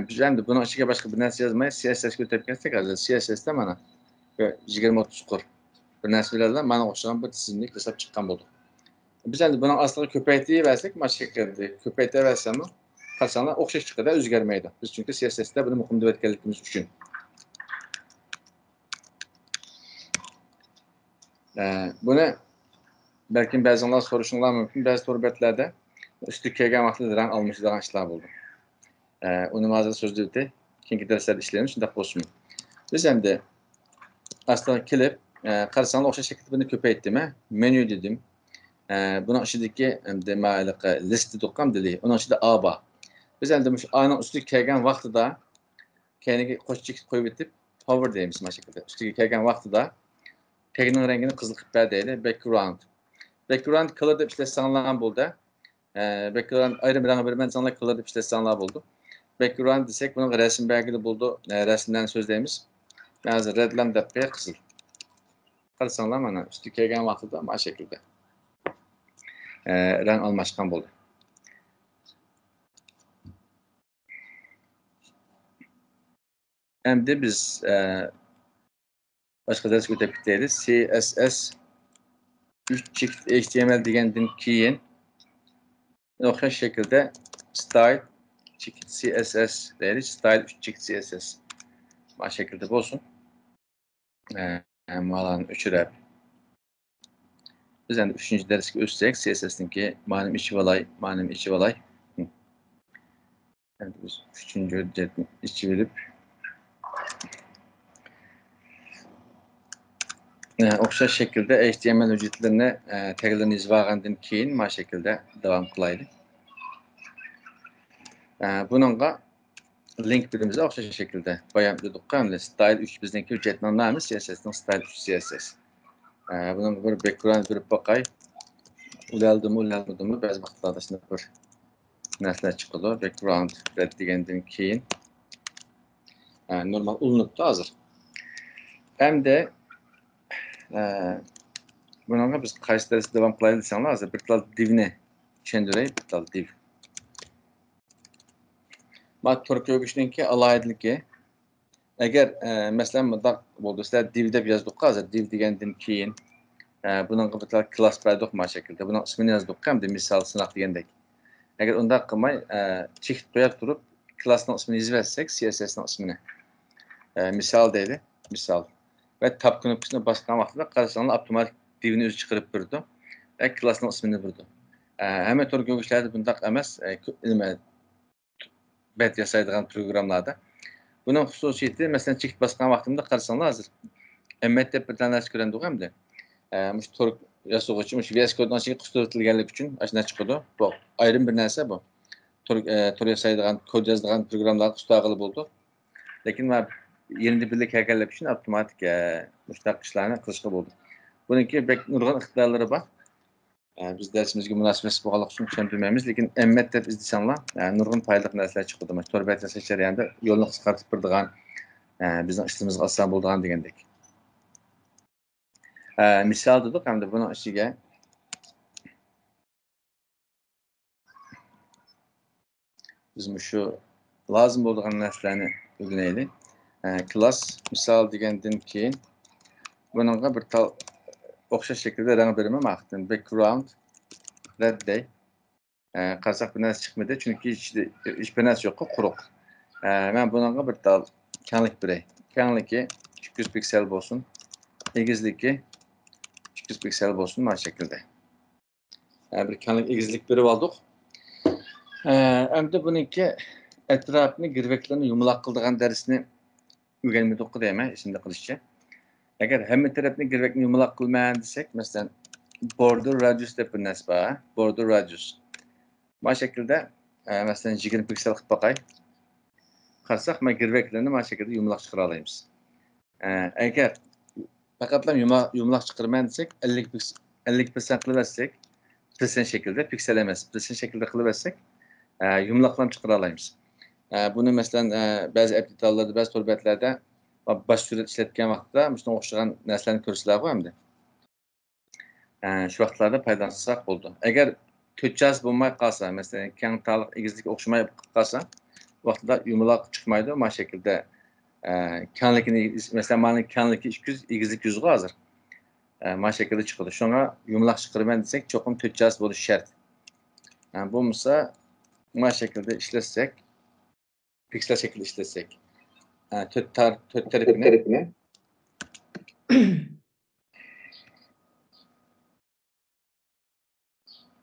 Biz endi buning ichiga boshqa bir narsa yozmay, CSS'ga o'tib ketsak, hozir CSS'da mana 20-30 qur bir narsa bilan mana o'xshagan bir tizimlik jasab chiqqan bo'ldi. Biz endi buning astiga ko'paytiraversak, mana shu yerda ko'paytiraversam, qarasanlar o'xshash chiqadi, o'zgarmaydi. Biz chunki CSS'da buni muhim deb aytganligimiz uchun. Buni belki ba'zanlar so'rashinglar mumkin, ba'zi to'rbetlarda üstü kelgan vaqtida rang almashadigan ishlar bo'ldi. Uni hozir so'zlab o'tay, keyingi darslarda ishlaymiz, shunday bo'lsin. Biz endi astiga kelib, qarasanglar o'xshash shaklda buni ko'paytdim, menu dedim. Buning ichidagi demak list dedik deylik. Uning ichida A bor. Biz endi shu A'ning ustiga kelgan vaqtida keyingi qo'shchik qo'yib o'tib power deymiz mana shaklda. Ustiga kelgan vaqtida tagning rangini qizil qilib ber deylik, background. Background color deb ishlatsanlar bo'ldi. Background ayrı bir rang vermen sanlar color deb ishlatsanlar bo'ldi. Background desek bunun resim belgili buldu. Resimden sözlerimiz. Bazı redland deb qizil. Qarasanlar mana üstü kelgan vaqtida mana şekilde. Rang almashgan bo'ldi. Endi biz boshqa darsga o'tib ketaylik. CSS 3 HTML degandan keyin o'xshash shaklda style CSS deylik. Style 3 CSS. Bu şekilde bo'lsin. Malani o'chirib. Biz endi 3-chi darsga o'tsak, CSS'ninki ma'lum ichi olay, ma'lum ichi olay. Endi biz 3-chi hujjatni ichi olib o'xshash shaklda HTML hujjatlarini taglarini yozib olgandan keyin mana shaklda davom qilaylik. Buningga link birimiz o'xshash shaklda bayon dedik, style 3 bizniki hujjatning nomi CSSning style 3 CSS. Bunun bir background bir bakay. Ulaldım, bazı vaqtlarda shunday bir narsalar chiqadi. Background red degandan keyin normal ulanibdi hozir. Hamda bunga biz qaysi darsda davom qilaylik desanglar, hozir bir tal divni tushuntiray, bir tal div. Ma Turkiyaga alohidligi agar masalan bundaq bo'ldi, sizlar div deb yozdik hozir, div degandan keyin bunun bir tal class berdik mana shaklda. Buning ismini yozdik hamda misol sinoq degandek. Agar undaq qilmay, chekib qo'yib turib, classning ismini yozib bersak, CSSning ismini. Misal deydi, misal. Ve tab knopkasına basgan vaqtida qarasanglar avtomatik divni o'zi chiqarib berdi va classning ismini berdi. Hamma to'rtko'gichlarda bundaq emas, nima bet yasaydigan programlarda. Buning xususiyati, masalan, chekib basgan vaqtimda qarasanglar hozir emmet deb bir dana narsa ko'randik hamda. Mush to'rt yasag'uvchi, mush VS Code'ning ichiga qistirtilganligi uchun ashuna chiqadi. Bu ayrim bir narsa bu. To'rt yasaydigan, kod yozadigan programlar qistirg'ili bo'ldi. Lekin men yerinde birlik kelganlik uchun avtomatik mushtaq ishlarni qilishga bo'ldi. Buniki nurg'un ixtiyorlari bor. Biz darsimizga munosabatsiz bo'lganligi uchun tushuntirmaymiz, lekin emmet deb izlasanglar, nurg'un foydali narsalar chiqadi. Mana to'rbat yasash jarayonida yo'lni qisqartib beradigan, bizning ishimizga oson bo'ladigan degandek. Misol dedik, hamda buning ichiga biz shu lazım bo'lgan narsalarni o'rganaylik. Class misol degandan keyin buningga bir tal o'xshash shaklda rang beraman maqtin. Background red day. Qarasak bir narsa chiqmadi chunki ichida hech bir narsa yo'q, quruq. Men buningga bir tal kenglik beray. Kengligi 200 piksel bo'lsin. Egizligi 200 piksel bo'lsin mana shaklda. Bir kenglik egizlik berib oldik. Endi buniki etrafini girveklarni yumaloq qiladigan darsni o'rganmadik deyman, esimda qilishcha. Agar hamma tarafni girvekni yumaloq qilmayman desak, masalan, border radius deb bir narsa bor, border radius. Mana shaklda, masalan, 20 piksel qilib boqay. Qarasak, men girveklarni mana shaklda yumaloq chiqara olamiz. Agar faqatlam yumaloq chiqarmayman desak, 50% qilib olsak, persen shaklda, piksel emas, persen shaklda qilib olsak, yumaloqlarni chiqara olamiz. Bunu mesela bazı aplikatörlerde, bazı torbetlerde baş suret işletken vaqtda müstəqil oxşayan nəslərini görsələr var mıdır? Şu vaxtlarda paydansızaq oldu. Əgər tökcəz bulmay qalsa, məsələn, kən talıq egizlik oxşamay qalsa, vaxtda yumulaq çıxmaydı. Ma şəkildə kənlikini, məsələn, mənim kənliki 200, egizlik 100 hazır. Ma şəkildə çıxırdı. Şuna yumulaq çıxırmən desək, çoxum tökcəz buluş şərt. Bu musa ma şəkildə işləsək, piksel şekilde işletsek. Tört tarafını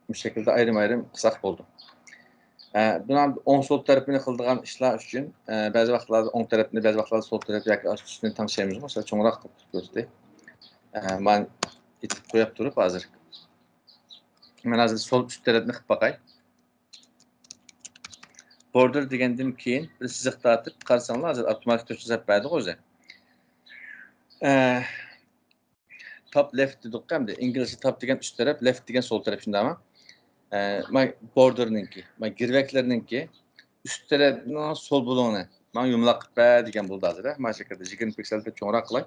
bu şekilde ayrım kısak oldu. Bunun 10 sol tarafını kıldığan işler için bazı vaxtlarda 10 tarafını, bazı vaxtlarda sol tarafı yoki üstüne tam şeyimiz var. Çoğunluk gösterdi. Ben itip koyup durup hazır. Ben hazır sol üst tarafını kıp bakay. Border degendim keyin bir sızıq dağıtıp qarsanlar hazır otomatik töküzəb bərdik o yüzden. Top left dedik hem de İngilizce top degen üst taraf, left degen sol taraf şimdi ama. Border'ınki, girveklerininki üst tarafından sol bulağına. Ben yumlaq bə degen buldu hazır. Ma şəkildə 20 pikselde çoğunrak qılay.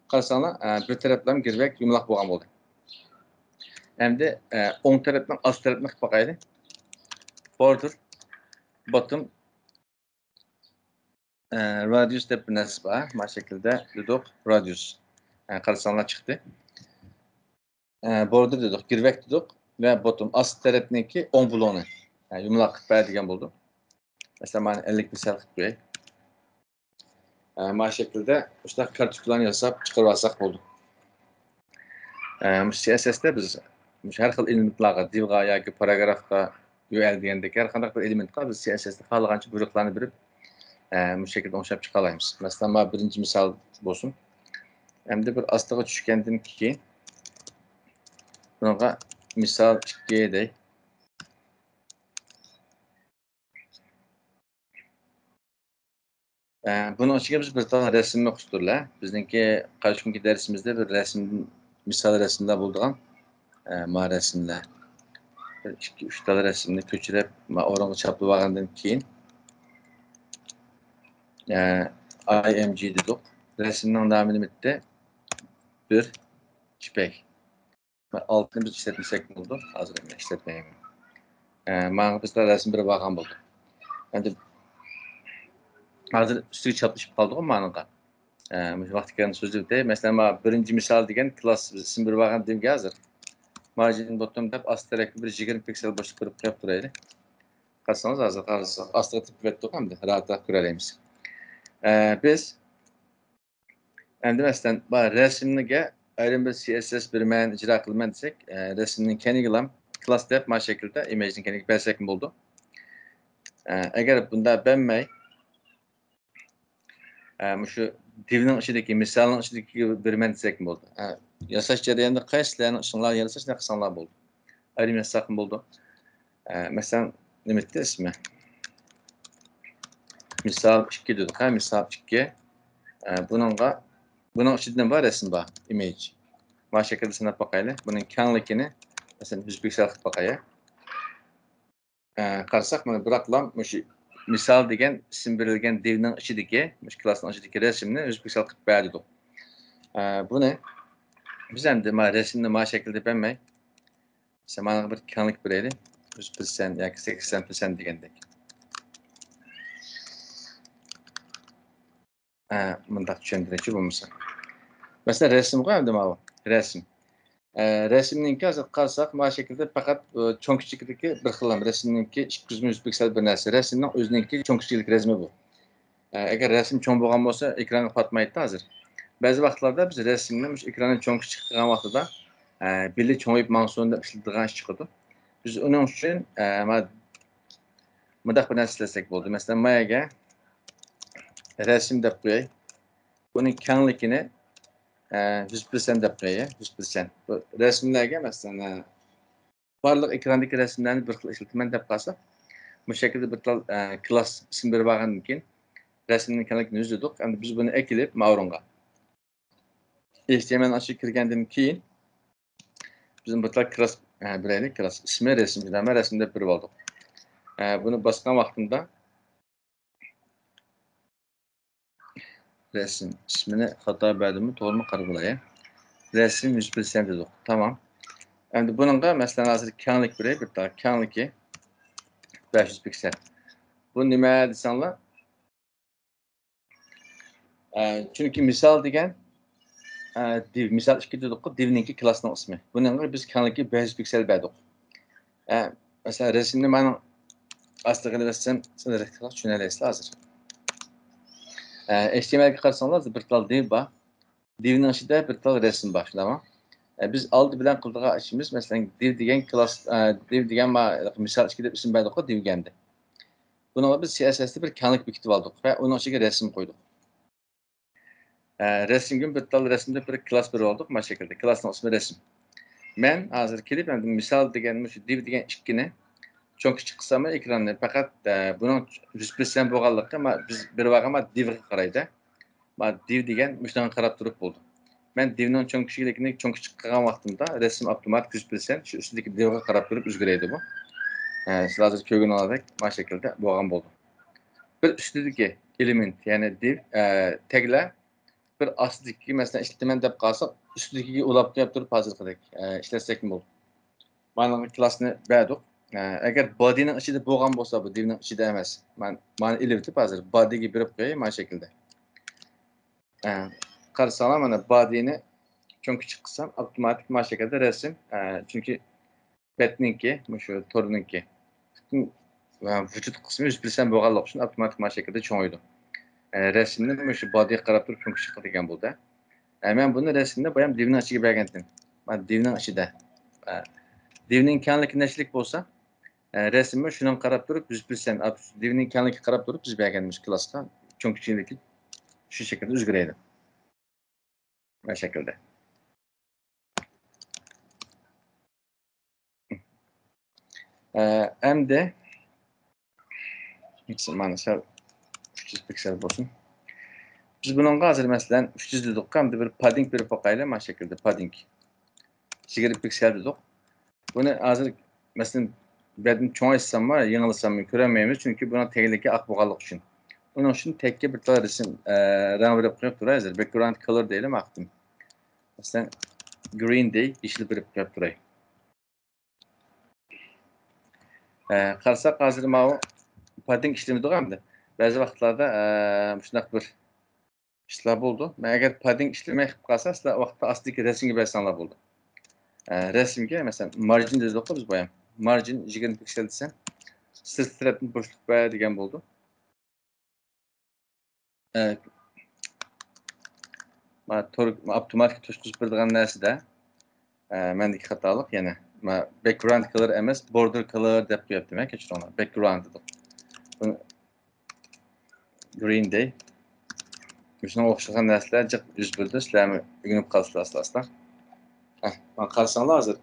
Qarsanlar bir tarafdan girvek yumlaq boğan oldu. Hem de 10 tarafdan az tarafına qıp bakaydı. Border bottom radius deb bir narsa var. Ma şekilde dedik radius. Qarsanlar çıxdı. Border dedik, girvek dedik ve bottom ast tarafındaki 10 bloğunu. Yumlaq bə degen buldu. Mesela ben 50 piksel qıp qoyay. Ma şekilde işte kartikularını yasap çıkarıb alsaq buldu. CSS'de biz her xil elementlarga, divga yoki paragrafga URL degandek har qanday bir elementga biz CSS'de xalqancha buyruqlarni berib bu şekilde oxşab çıqa olamiz. Mesela ma birinci misal bo'lsin. Hamda bir astiga tushgandan keyin bunga misal 2 dey. Bunun ichiga biz bir tane resimni qo'shtirlar. Bizniki qarshi kungi darsimizda bir resim misal resimda bo'lgan ma resimlar. 2-3 tane resimni ko'chirib, o'ringa chaplab olgandan keyin IMG dedik. Resimning nomini bitta bir ipak. Altını biz işletmesek bo'ldi. Hozir ishlatmayman. Mana bizda resim bir olgan bo'ldi. Endi hozir üstüge çaplışıp kaldık ama anıqa. Vaqtikan sözü de. Mesela birinci misal degen klas isim bir vagan demge hazır. Margin bottom dep asterak bir 20 piksel boşluk kırıp koyup duraydı. Qarsanız hazır astra tip vettik hem de rahat göreleyimiz. Biz endi mesela resimlige ayrım bir CSS bir men icra kılman desek resimnin kendigilam klas dep ma şekilde image'nin kendig belsek mi oldu? Eğer bunda benmey şu divning ichidagi misalning ichidagi bir men desek mi oldu? Yasash jarayonida qaysilarni ishinglar yasash ne qilsanglar bo'ldi? Ayrim yasak mı bo'ldi? Mesela nima edi ismi? Misal 2 dedik. Misal 2. Bunun ichida bor resim bor, image. Mana şekilde sanab bakaylik. Bunun kengligini mesela 100 piksel qilib bakay. Qarasak mana biroqlam shu misal degan isim berilgan divning ichidagi, shu klassning ichidagi resimni 100 piksel qilib berdik. Buni biz endi mana resimni mana şekilde bermay. Mesela mana bir kenglik beraylik. 100% yoki 80% degandek. Mundaq tushuntiruvchi bo'lmasa. Masalan, rasmga endi mana bu rasm. Rasmninki hozir qarasak, mana shu shaklda faqat cho'ng kichiklikka bir xil. Rasmninki 200 piksel bir narsa. Rasmning o'zininki cho'ng kichiklik rasmi bu. Agar rasm cho'ng bo'lgan bo'lsa, ekranga patmaydi hozir. Ba'zi vaqtlarda biz rasmni ekranni cho'ng kichik qilgan vaqtida bili cho'ngayib mansun deb ishlatadigan ish chiqadi. Biz uning uchun mundaq bir narsa izlasak bo'ldi. Masalan, mayaga rasm deb qo'yay. Buning kengligini 100% deb qo'yay. 100%. Bu rasmlarga masalan barliq ekrandagi rasmlarni bir xil ishlataman deb qolsak, bu shaklda bir tal klass ism berib olgandan keyin rasmning kengligini 100 dedik. Endi biz buni ekilib ma'runga HTML açık kirgandan keyin bizim bu tal klass biraylik klass ismi resim bilan rasmda bir oldik. Bunu bosgan vaqtimda resim ismini xato berdimmi, to'g'rimi qarab olay. Resim 100% dedik. Tamam. Endi buningga masalan hozir kenglik biray, bir tal kengligi 500 piksel. Bu nima desanglar? Chunki misol degan div, misol 2 dedik, divninki klassning ismi. Buningga biz kengligi 500 piksel berdik. Mesela resimni mana aslida qilsam, sizlar tushunasizlar hozir. HTML'ga qarasangiz bir tal div bor. Divning ichida bir tal rasm bor, shundaymi? Biz oldi bilan qiladigan ishimiz, masalan, div degan klass, div degan misol 2 deb ism berdik, divganda. Bunga biz CSS'da bir kenglik bekitib oldik va uning ichiga rasm qo'ydik. Rasmga bir tal rasmda bir klass berib oldik, mana shaklda. Klassning ismi rasm. Men hozir kelib, endi misol degan shu div degan 2 ni cho'ng kichik qilsam ekranni faqat buning 100% bo'lganligi biz bir vaqtma divga qaraydi. Ma div degan shunga qarab turib bo'ldi. Men divning cho'ng kichikligini cho'ng kichik qilgan vaqtimda rasm avtomatik 100% shu ustidagi divga qarab turib o'zgaradi bu. Siz hozir ko'rgan oldek mana shaklda bo'lgan bo'ldi. Bir ustidagi element, ya'ni div taglar bir ostidagi masalan ishlataman deb qolsak, ustidagiga ulab qo'yib turib hozirgidek ishlatsak bo'ldi. Mana klassni berdik. Agar body'ning ichida bo'lgan bo'lsa, bu divning ichida emas. Mana ilib hozir body'ga berib qo'yay mana shaklda. Qarasanglar mana body'ni cho'ng kichik qilsam, avtomatik mana shaklda rasm, chunki petninki, shu torninki vujud qismi 100% bo'lganligi uchun avtomatik mana shaklda cho'ngaydi. Rasmni shu body'ga qarab turib cho'ng kichik qilgan bo'ldi. Men buni rasmni bu ham divning ichiga bergandim. Mana divning ichida. Divning kengligi nechlik bo'lsa, rasmni shundan qarab turib 100% divning kengligiga qarab turib biz berganimiz klassga cho'ng kichikligi shu shaklda o'zgaradi. Mana shaklda. Endi mana sal 300 piksel bo'lsin. Biz bunga hozir masalan 300 dedik, endi bir padding berib qo'yaylik mana shaklda padding. 20 piksel dedik. Buni hozir masalan bedim cho'ng'aysam va yengilsam ko'rolmaymiz, chunki buni tagligi oq bo'lganligi uchun. Uning uchun tekka bir tal rasm rang berib qo'yib turay hozir. Background color deylik maqtim. Masalan green day yeşil berib qo'yib turay. Qarasak hozir mana padding ishlamadi hamda. Ba'zi vaqtlarda shunday bir ishlar bo'ldi. Men agar padding ishlamay qilib qolsa, sizlar vaqtda astiki rasmga bersanglar bo'ldi. Rasmga masalan margin dedik biz bu ham. Margin 20 piksel desam, sirt tarafdan bo'shliq ber degan bo'ldi. Ma avtomatik to'shqizib beradigan narsada mendagi xatolik yana background color emas, border color deb qo'yaptim, kechiringlar. Background dedik. Green day. Shunga o'xshagan narsalar jiq yuz berdi. Sizlarni o'rganib qolsizlar asosda. Mana qarasanglar hozir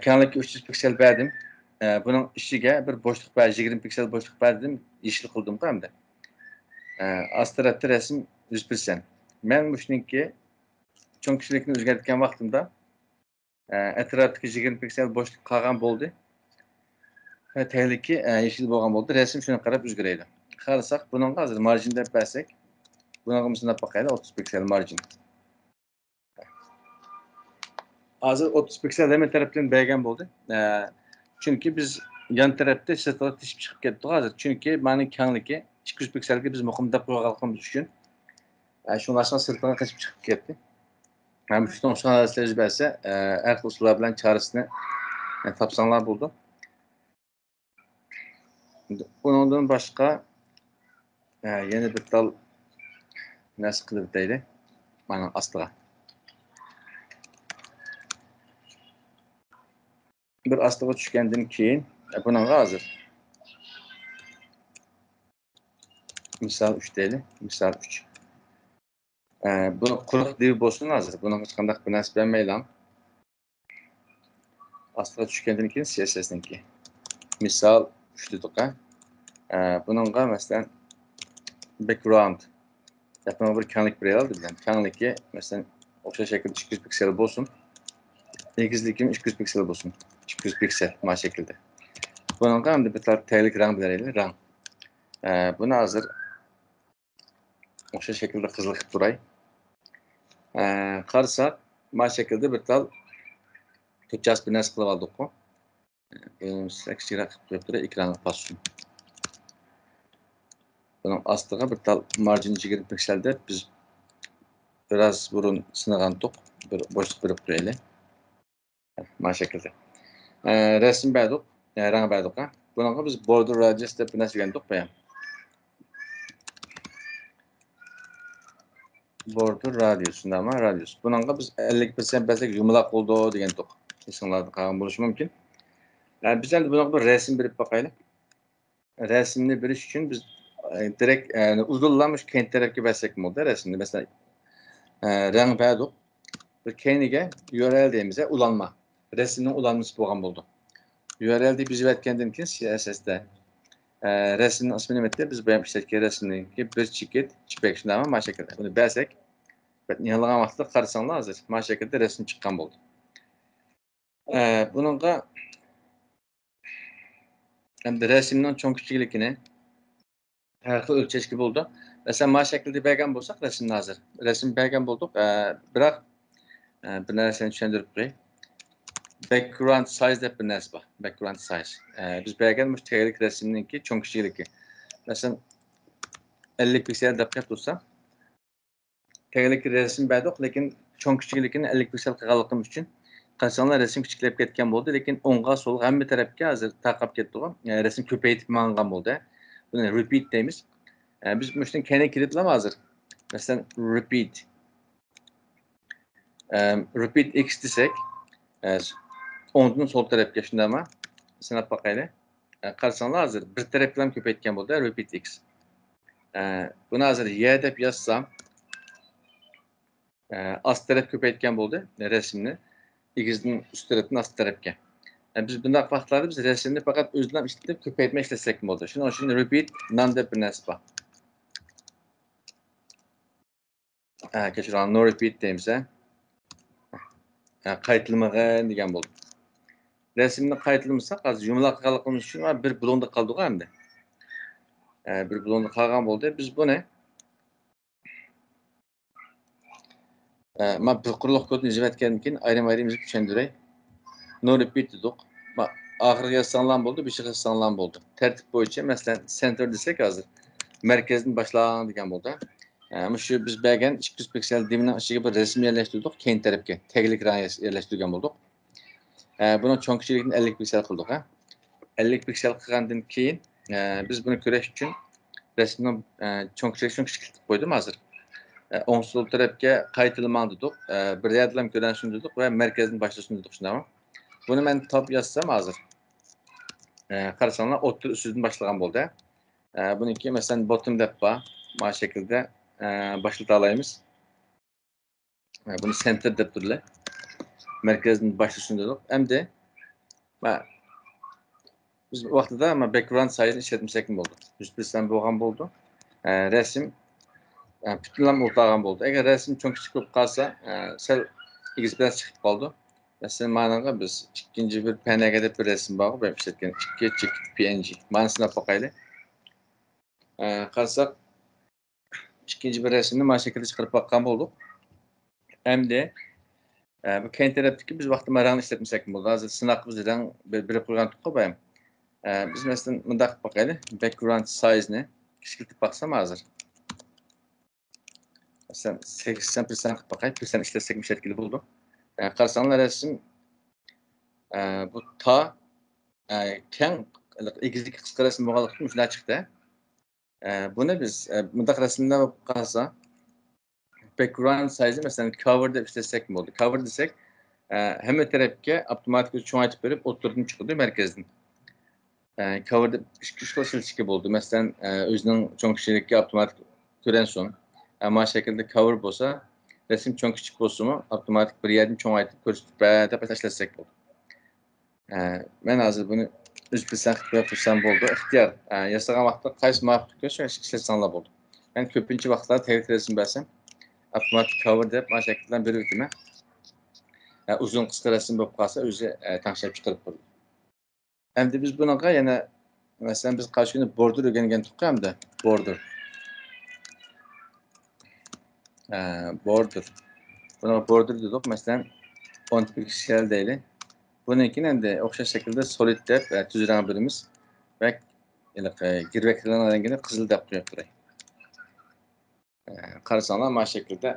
kengligi 300 piksel berdim. Buning ichiga bir bo'shliq ber, 20 piksel bo'shliq berdim, yeşil qildim hamda. Ast tarafda rasm 100%. Men shuningki cho'ng kichiklikni o'zgartgan vaqtimda atrofdagi 20 piksel bo'shliq qolgan bo'ldi. Tagligi yeşil bo'lgan bo'ldi. Rasm shunga qarab o'zgaradi. Qarasak, buning hozir margin deb bersak, bunga misol qo'yaylik 30 piksel margin. Hozir 30 piksel hemen tarafdan bergan bo'ldi. Chunki biz yan tarafda sirtlar tishib chiqib ketdi hozir. Chunki meni kengligi 200 pikselga biz muqim deb qo'yganligimiz uchun Şunlaşma sırtına kaçıp çıkıp gitti. Hem şu son arası tecrübesi her usullar bilen çaresini tapsanlar buldu. Bunun başka yeni bir dal nasıl kılıp değil. Bana astığa. Bir astığa düşkenden keyin bunun hazır. Misal 3 değil. Misal 3. Bunu kuruq div bolsun hazır. Bunun hiç qandaq bir nəsə bilməyəm. Astığa düşkəndən keyin CSS-dən ki. Misal 3 dedik ha. Bununla məsələn background. Yapma bir kanlik bir aldı bilen. Kanlikki məsələn oxşar şəkildə 200 piksel bolsun. Egizlikim 200 piksel bolsun. 200 piksel ma şəkildə. Bununla həm də bir təylik rəng biləriyle rəng. Bunu hazır oxşar şəkildə qızılıq duray. Qarsak ma şəkildə bir tal Türkçəsi bir nəsə qılıb aldıq o. Seksiyrak qılıb ekranı passun. Bunun astığa bir tal margin 20 pikselde biz biraz burun sınıqandık. Bir boşluq verib duraylı. Ma şəkildə. Resim bədik, rəng bədik. Bununla biz border radius deb bir nəsə gəldik bəyəm. Border radiusunda ama radius. Bununla biz 50% bəsək yumulaq oldu degendik. İnsanlardan qalan buluşu mümkün. Biz de bununla bir resim verib baxaylı. Resimli biriş üçün biz direkt uzunlamış kent tərəfki bəsək mi oldu resimli. Mesela rəng bədik. Bir keyniga URL deyimizə ulanma. Resimnin ulanması bolğan boldu. URL deyib bizi verkenden keyin CSS-də resimnin ismini etdi. Biz bəyəm işlətki resimdeki bir çikit çipək şunda ama ma şəkildə. Bunu bəsək yalığan vaxtda qarsanlar hazır. Ma şəkildə resim çıxqan boldu. Bununla hem de resimden çok küçüklikini her xil ölçeş gibi oldu. Mesela ma şəkildə bəyən bolsaq resim hazır. Resim bəyən bolduq. Bırak bir nərsəni düşündürüb qoy. Background size deb bir nəsə var. Background size. Biz bəyən müştərilik resimninki çok küçüklikki. Mesela 50 piksel deb tutsa təqlik resim bəydik, lakin çok küçüklikini 50 piksel qılğanlığım üçün qaçanlar resim küçükləyib ketken boldu, lakin onğa sol həmmə tərəfə hazır taqab getdi o. Resim köpəyib manğan boldu. Bunu repeat deyimiz. Biz müştərin kəndə kilidləm hazır. Mesela repeat. Repeat x desək, onun sol tərəfə şunda ama sınaq baxayla. Qarsanlar hazır bir tərəfdən köpəyitken boldu, repeat x. Bunu hazır y deb yazsam az tərəf köpəyitken boldu resimni. X'nin üst tərəfindən az tərəfə. Biz bundaq vaxtlarda biz resimni faqat özündən işlətib köpəyitmə işləsək mi oldu? Onun üçün repeat none deb bir nəsə var. Keçirəm no repeat deyimsə qayıtılmağa degan boldu. Resimni qayıtılmışsa az yumulaq qalğımız üçün bir blonda qaldıq hem de. Bir blonda qalğan boldu. Biz bu ne? Ma bir quruq kodunu izlətkenkin ayrım-ayrım izlib düşəndürək. No repeat dedik. Axırı yazılan boldu, bir şey yazılan boldu. Tərtib boyunca məsələn center desək hazır. Mərkəzin başlanğanı degan boldu. Ama şu biz bəgən 200 piksel diminin aşağı bir resim yerləşdirdik keyin tərəfə. Təqlik rəng yerləşdirən bolduq. Bunun çox küçüklüyünü 50 piksel qıldıq ha. 50 piksel qılğandan keyin biz bunu görək üçün resimdən çox küçüklük qoydum hazır. Onsuz tərəfə qayıtılmalı dedik. Bir yadlam görənşün dedik və mərkəzin başlasın dedik şunda. Bunu mən tab yazsam hazır. Qarsanlar otur üstündən başlayan boldu. Bununki məsələn bottom deb var. Ma şəkildə başlıqda alayımız. Bunu center deb durlar. Mərkəzin başlasın dedik. Hem de biz bu vaxtda ama background size işlətmişək mi oldu? 100% bolğan boldu. Resim bütünləm ortağan boldu. Eğer resim çok küçük olub qalsa, sel XPS çıxıb qaldı. Mesela managa biz ikinci bir PNG'de bir resim bağlı ben işletken 2 PNG. Manasına bakayla. Qarsak ikinci bir resimni mana şekilde çıkarıp bakkan olduk. Hem de bu keyin tərəfdəki biz vaxtı marağını işletmişək mi oldu? Hazır sınaq bizdən bir qoyğan tutqa bayım. Biz mesela mındaq bakayla background size ne? Küçültüb baxsam hazır. Sen 80% qilib bakay, persen işletsek etkili buldu. Qarsanlar resim bu ta keng egizlik qisqa resim bo'lganlikdan shular chiqdi. Buni biz bundaq rasmda bo'lib qolsa background size mesela cover deb ishlasak bo'ldi. Cover desek hamma tarafga avtomatik cho'ngaytib berib o'tirdim chiqdi markazdan. Cover deb ikki xil ishlatishga bo'ldi. Masalan, o'zining cho'ng kishilikka avtomatik ko'ran so'ng ama şekilde cover bo'lsa, resim cho'ng kichik bo'lsa-mu, avtomatik bir yerdan cho'ngaytib ko'rsatib deb ishlasak bo'ldi. Men hozir buni o'zbekiston qilib tursam bo'ldi. Ixtiyor yasagan vaqtda qaysi muvaffaq ko'rsa ishlatsanglar bo'ldi. Men ko'pincha vaqtlarda tayyor resim bersam, avtomatik cover deb mana shakldan berib o'taman. Uzun qisqa resim bo'lib qolsa, o'zi tanlab chiqarib qo'yadi. Endi biz bunaqa yana masalan biz qarshi kuni border o'rgangan tuqqanmiz border. Border. Buna border dedik. Masalan 10 piksel deyli. Bununkini endi o'xshash shaklda solid deb tuz rang birimiz va girvaklarning rangini qizil deb qo'yib turay. Qarasanglar mana shaklda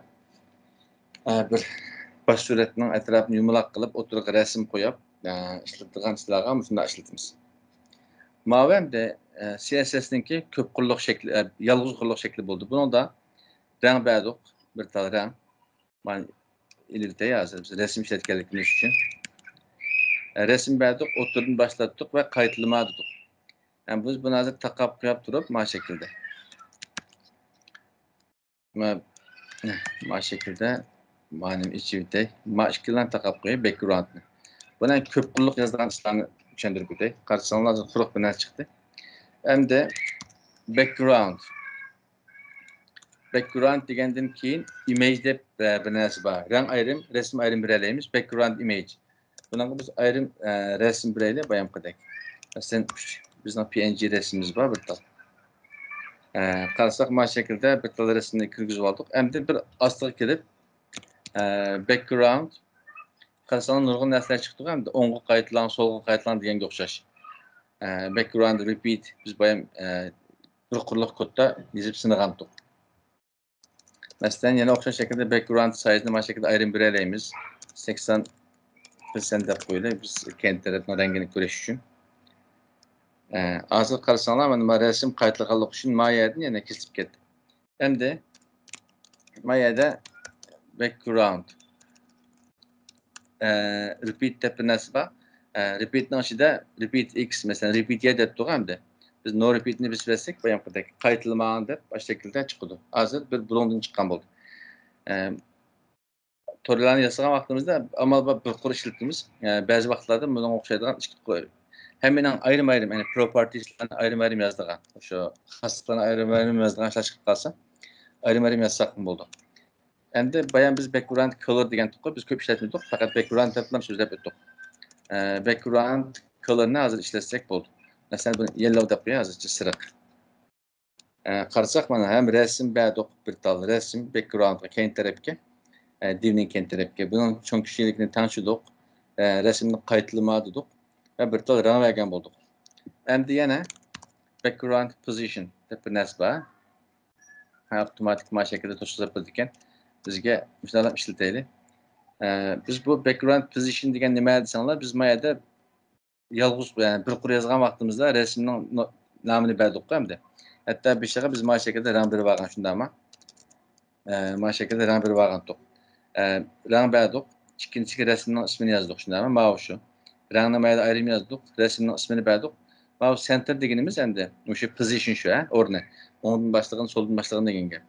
bir bosh suratning atrofini yumaloq qilib o'tirg'i rasm qo'yib ishlatadigan ishlarga shunday ishlatamiz. Mavamda CSS'ninki ko'p qulluq shakli, yolg'iz qulluq shakli bo'ldi. Bunda rang berdik, bir tal rang. Mana ileride yazırız. Resim işletkenlikimiz için. Resim berdik, o'tirdan başlattık ve kayıtlama dedik. Yani biz bunu hazır takap koyup durup ma şekilde. Ma şekilde benim içimde ma şekilden takap koyup background'ını. Buna köp qulluq yazılan işlerini düşündürüp ötey. Karşısında quruq bir narsa çıktı. Hem de background. Background degenden keyin image deb bir narsa bor. Rang ayrim, resim ayrim bireleymiz. Background image. Bundan biz ayrim resim bireyle bayan qildik. Masalan, bizning PNG resmimiz bor bir tal. Qarasak mana şekilde bir tal resimni kirgizib oldik. Endi bir ostiga kelib background qarasak nurg'un narsalar chiqdi hamda o'ngga qaytlan, so'lga qaytlan deganga o'xshash. Background repeat biz bayan bir quruq kodda yozib sinagandik. Mesela yine o'xshash şekilde background size'ni mana şekilde ayrim bireleymiz. 80% deb qo'yiladi. Biz kendi tarafning rangini ko'rish uchun. Hozir qarasanglar, mana resim qaytilganlik uchun mana yerdan yana kesib ketdi. Endi mana yerda background repeat deb bir narsa bor. Repeatning ichida repeat x, mesela repeat y deb turganda biz no repeat'ni biz versek bu yoqdagi qaytilmagan deb bu şekilde chiqdi. Hozir bir blondin chiqqan bo'ldi. Torlarni yasagan vaqtimizda amal bir qur ishlatamiz. Ba'zi vaqtlarda bunga o'xshaydigan hammaning ayrim-ayrim, ya'ni propertieslarni ayrim-ayrim yozdigan. O'sha xosliklarni ayrim-ayrim yozdigan ishlar chiqib qolsa, ayrim-ayrim yozsak bo'ldi. Endi bayan biz background color degan tuqqu biz ko'p ishlatmadik, faqat background deb so'zlab o'tdik. Background colorni hozir ishlatsak bo'ldi. Masalan, buni yellow deb qo'yamiz, hozircha siriq. Qarasak mana ham rasm berdik, bir tal rasm backgroundga keyin tarafga divning keyin tarafga bunun cho'ng kishilikni tanishdik, rasmni qaytilma dedik va bir tal rang bergan bo'ldik. Endi yana background position deb bir narsa bor. Avtomatik mana shaklda to'shqizib ekan. Bizga shunaqa ishlataylik. Biz bu background position degan nima desanglar, biz mana yerda yolg'iz, ya'ni bir qur yozgan vaqtimizda rasmning nomini berdik hamda. Hatto bir shaqa biz mana shaklda rang berib olgan shundaymi? Mana shaklda rang berib olgandik. Rang berdik. İkinci resimning ismini yozdik shundaymi? Mana shu. Rangni mana yerda ayrim yozdik, resimning ismini berdik. Mana center deganimiz endi o'sha position shu, o'rni. O'ngdan boshlagan, so'ldan boshlagan degan gap.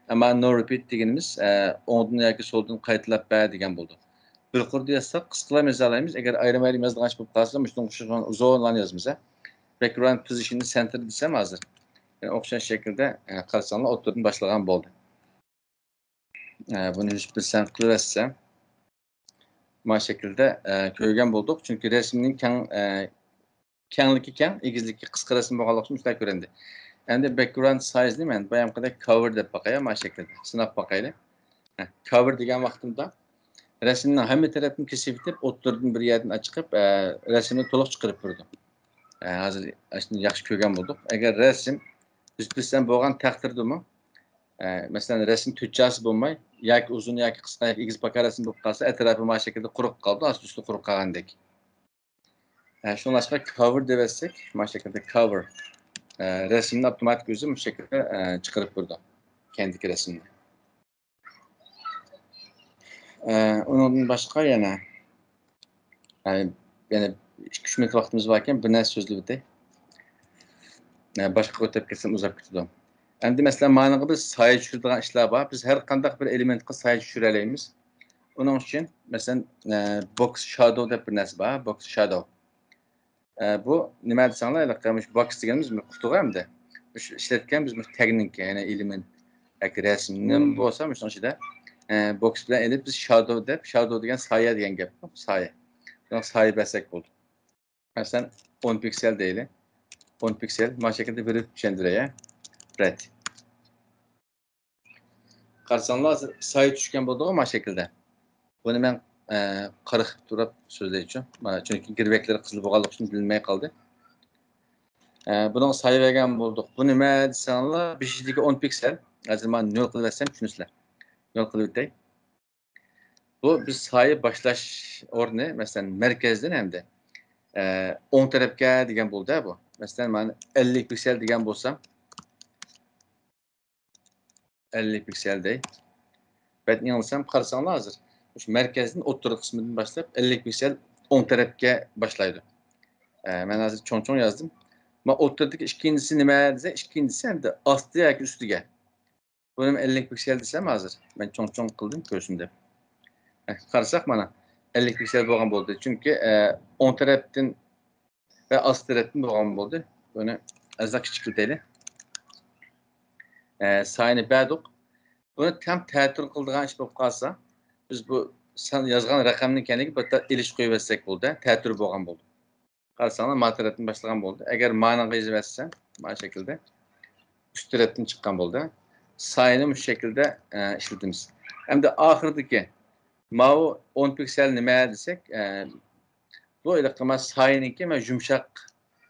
Ama no repeat deganimiz o'ngdan yoki so'ldan qaytilab ber degan bo'ldi. Bir qurda yozsak qisqalab yozalaymiz. Agar ayrim-ayrim yozilgan bo'lib qolsa, shundan o'xshagan uzoqlarni yozmiz. Background position'ni center desam hozir. Yani o'xshash shaklda qarasanglar o'tirdan boshlagan bo'ldi. Buni 100% qilaversam mana shaklda ko'rgan bo'ldik. Chunki rasmning kengligi keng, egizligi qisqa rasm bo'lganligi uchun shunday ko'rindi. Endi background size'ni men bu yoqda cover deb bakayım mana shaklda. Sinab bakaylik. Cover degan vaqtimda rasmning hamma tarafini kesib etib, o'tirdan bir yerdan chiqib, rasmni to'liq chiqarib berdim. Hozir shuni yaxshi ko'rgan bo'ldik. Agar rasm 100% bo'lgan taqdirdami, Mesela resim tüccası bulmay, yak uzun yak kısa yak ikiz bakar resim bulup kalsa etrafı ma şekilde kuruk kaldı, az üstü kuruk kalgandek. Şunun başka cover devetsek, ma şekilde cover. Resmin otomatik gözü bu şekilde çıkarıp burada. Kendiki resimini. Onun başka yana yani 2-3 minut vaktimiz varken bir ne sözlü bir de başka ötep ketsem uzak tutuyorum. Endi mesela manığı biz sayı düşürdiğin işler var. Biz her kandak bir elementki sayı düşüreleyimiz. Onun için mesela box shadow deb bir narsa var. Box shadow. Bu nima desanglar, qilamish box deganimiz qutuga hamda ishlatgan biz texnik yani element yoki rasm nima bo'lsa shuni ichida box bilan elib biz shadow degan soya degan gap bu soya. Soya bersak bo'ldi. Masalan 10 piksel deylik. 10 piksel mana shu shaklda berib tushuntiraya. Red. Qarasanglar soya tushgan bo'ldi mana shu shaklda. Buni men qirqib turib so'zlaychi. Mana chunki girvaklar qizil bo'lganligi uchun bilmay qoldi. Bunun sayı vergen bulduk. Bu nima desanglar 5'deki 10 piksel. Hozir men 0 qilib versam tushunasizlar. 0 qilib o'tay. Bu biz sayı başlash o'rni, masalan, merkezden hem de 10 tarafga degan bo'ldi bu. Masalan, men 50 piksel degan bo'lsam 50 piksel dey. Ben yanılsam qarasanglar hozir. Şu merkezden o'ttirib qismidan boshlab 50 piksel 10 tarafga boshlaydi. Men hozir cho'ng-cho'ng yazdım. Ama o'ttirdagi ikincisi nima desa, ikincisi ham de ostiga yoki ustiga. Buni 50 piksel desam hozir. Men cho'ng-cho'ng qildim ko'rsin deb. Qarasak mana 50 piksel bo'lgan bo'ldi. Chunki 10 tarafdan va ost tarafdan bo'lgan bo'ldi. Buni azza kichiklaylik. Sayını berdik. Buni tam ta'til qiladigan ish bo'lib qolsa, biz bu sen yozgan raqamning ekanligiga bitta ilish qo'yib bersak bo'ldi, ta'til bo'lgan bo'ldi. Qarasanglar ma tarafdan boshlagan bo'ldi. Agar ma'noga yozib bersam, mana shaklda üst tarafdan chiqqan bo'ldi. Sayını bu şekilde işletimiz. Hem de ahirdeki mavi 10 piksel nima desek, bu ilaqama sayınınki men yumshaq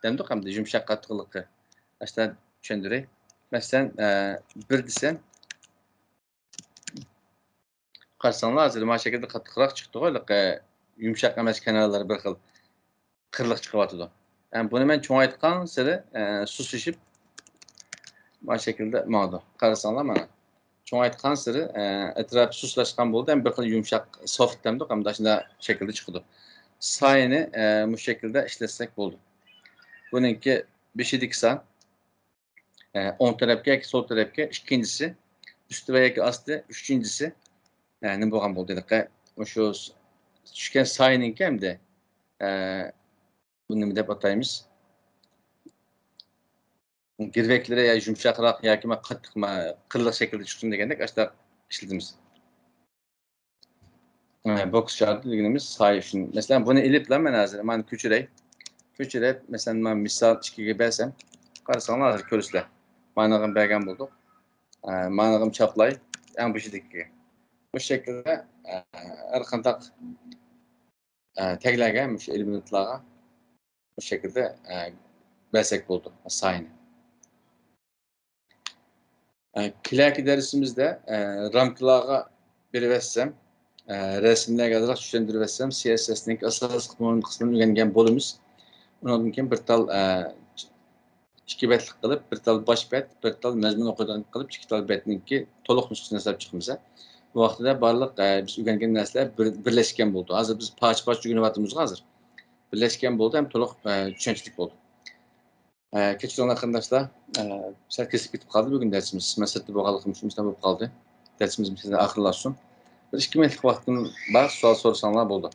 demdik hamda yumshaq qattiqligi. İşte tushundiray. Masalan, bir desam qarasanglar hozir mana shaklda qattiqroq chiqdi-ku, yumshaq emas kanallari bir xil qirliq chiqyapti. Yani bunu men cho'ngaytgan sari susishib mana shaklda ma'no. Qarasanglar mana cho'ngaytgan sari etrafı suslashgan bo'ldi, ham bir xil yumshaq soft demdik, hamda shunday shaklda chiqdi. Sayını bu şekilde işletsek bo'ldi. Bununki 5'deki san 10 tarafga yoki sol tarafga, ikkinchisi usti va yoki osti, uchinchisi nima bo'lgan bo'ldi dedik. O'sha tushgan sayninki hamda bu nima deb ataymiz? Girveklere ya yumshoqroq yoki qattiq qirliq shaklda chiqsin degandek ashta ishlatamiz. Box shadow deganimiz sayı uchun. Masalan, buni iliblar men hozir men ko'chirib, masalan, men misol 2ga bersam, qarasanglar hozir ko'rasizlar. Ma'nog'im bergan bo'ldik. Ma'nog'im choplay, eng beshidagi. Bu şekilde her qandaq taglarga, shu elementlarga bu şekilde bersak bo'ldi sayını. Kelayki dersimizde ramkalarga berib versem, resimlerga azroq tushuntirib versam, CSS'ning asosiy qismini o'rgangan bo'lamiz. Undan keyin bir tal 2 betlik qilib, bir tal bosh bet, bir tal mazmun o'qidan qilib, 2 tal betninki to'liq nusxasini yasab chiqamiz. Bu vaqtida barliq biz o'rgangan narsalar birlashgan bo'ldi. Hozir biz parcha-parcha o'rganyapmiz hozir. Birlashgan bo'ldi, ham to'liq tushunchli bo'ldi. Kechiringlar qarindoshlar, sal kesib ketib qoldi bugun darsimiz. Mas'uliyatli bo'lganligim uchun shunday bo'lib qoldi. Darsimiz bizdan oxirlashsin. Bir 2 minutlik vaqtim bor, savol so'rasanglar bo'ldi.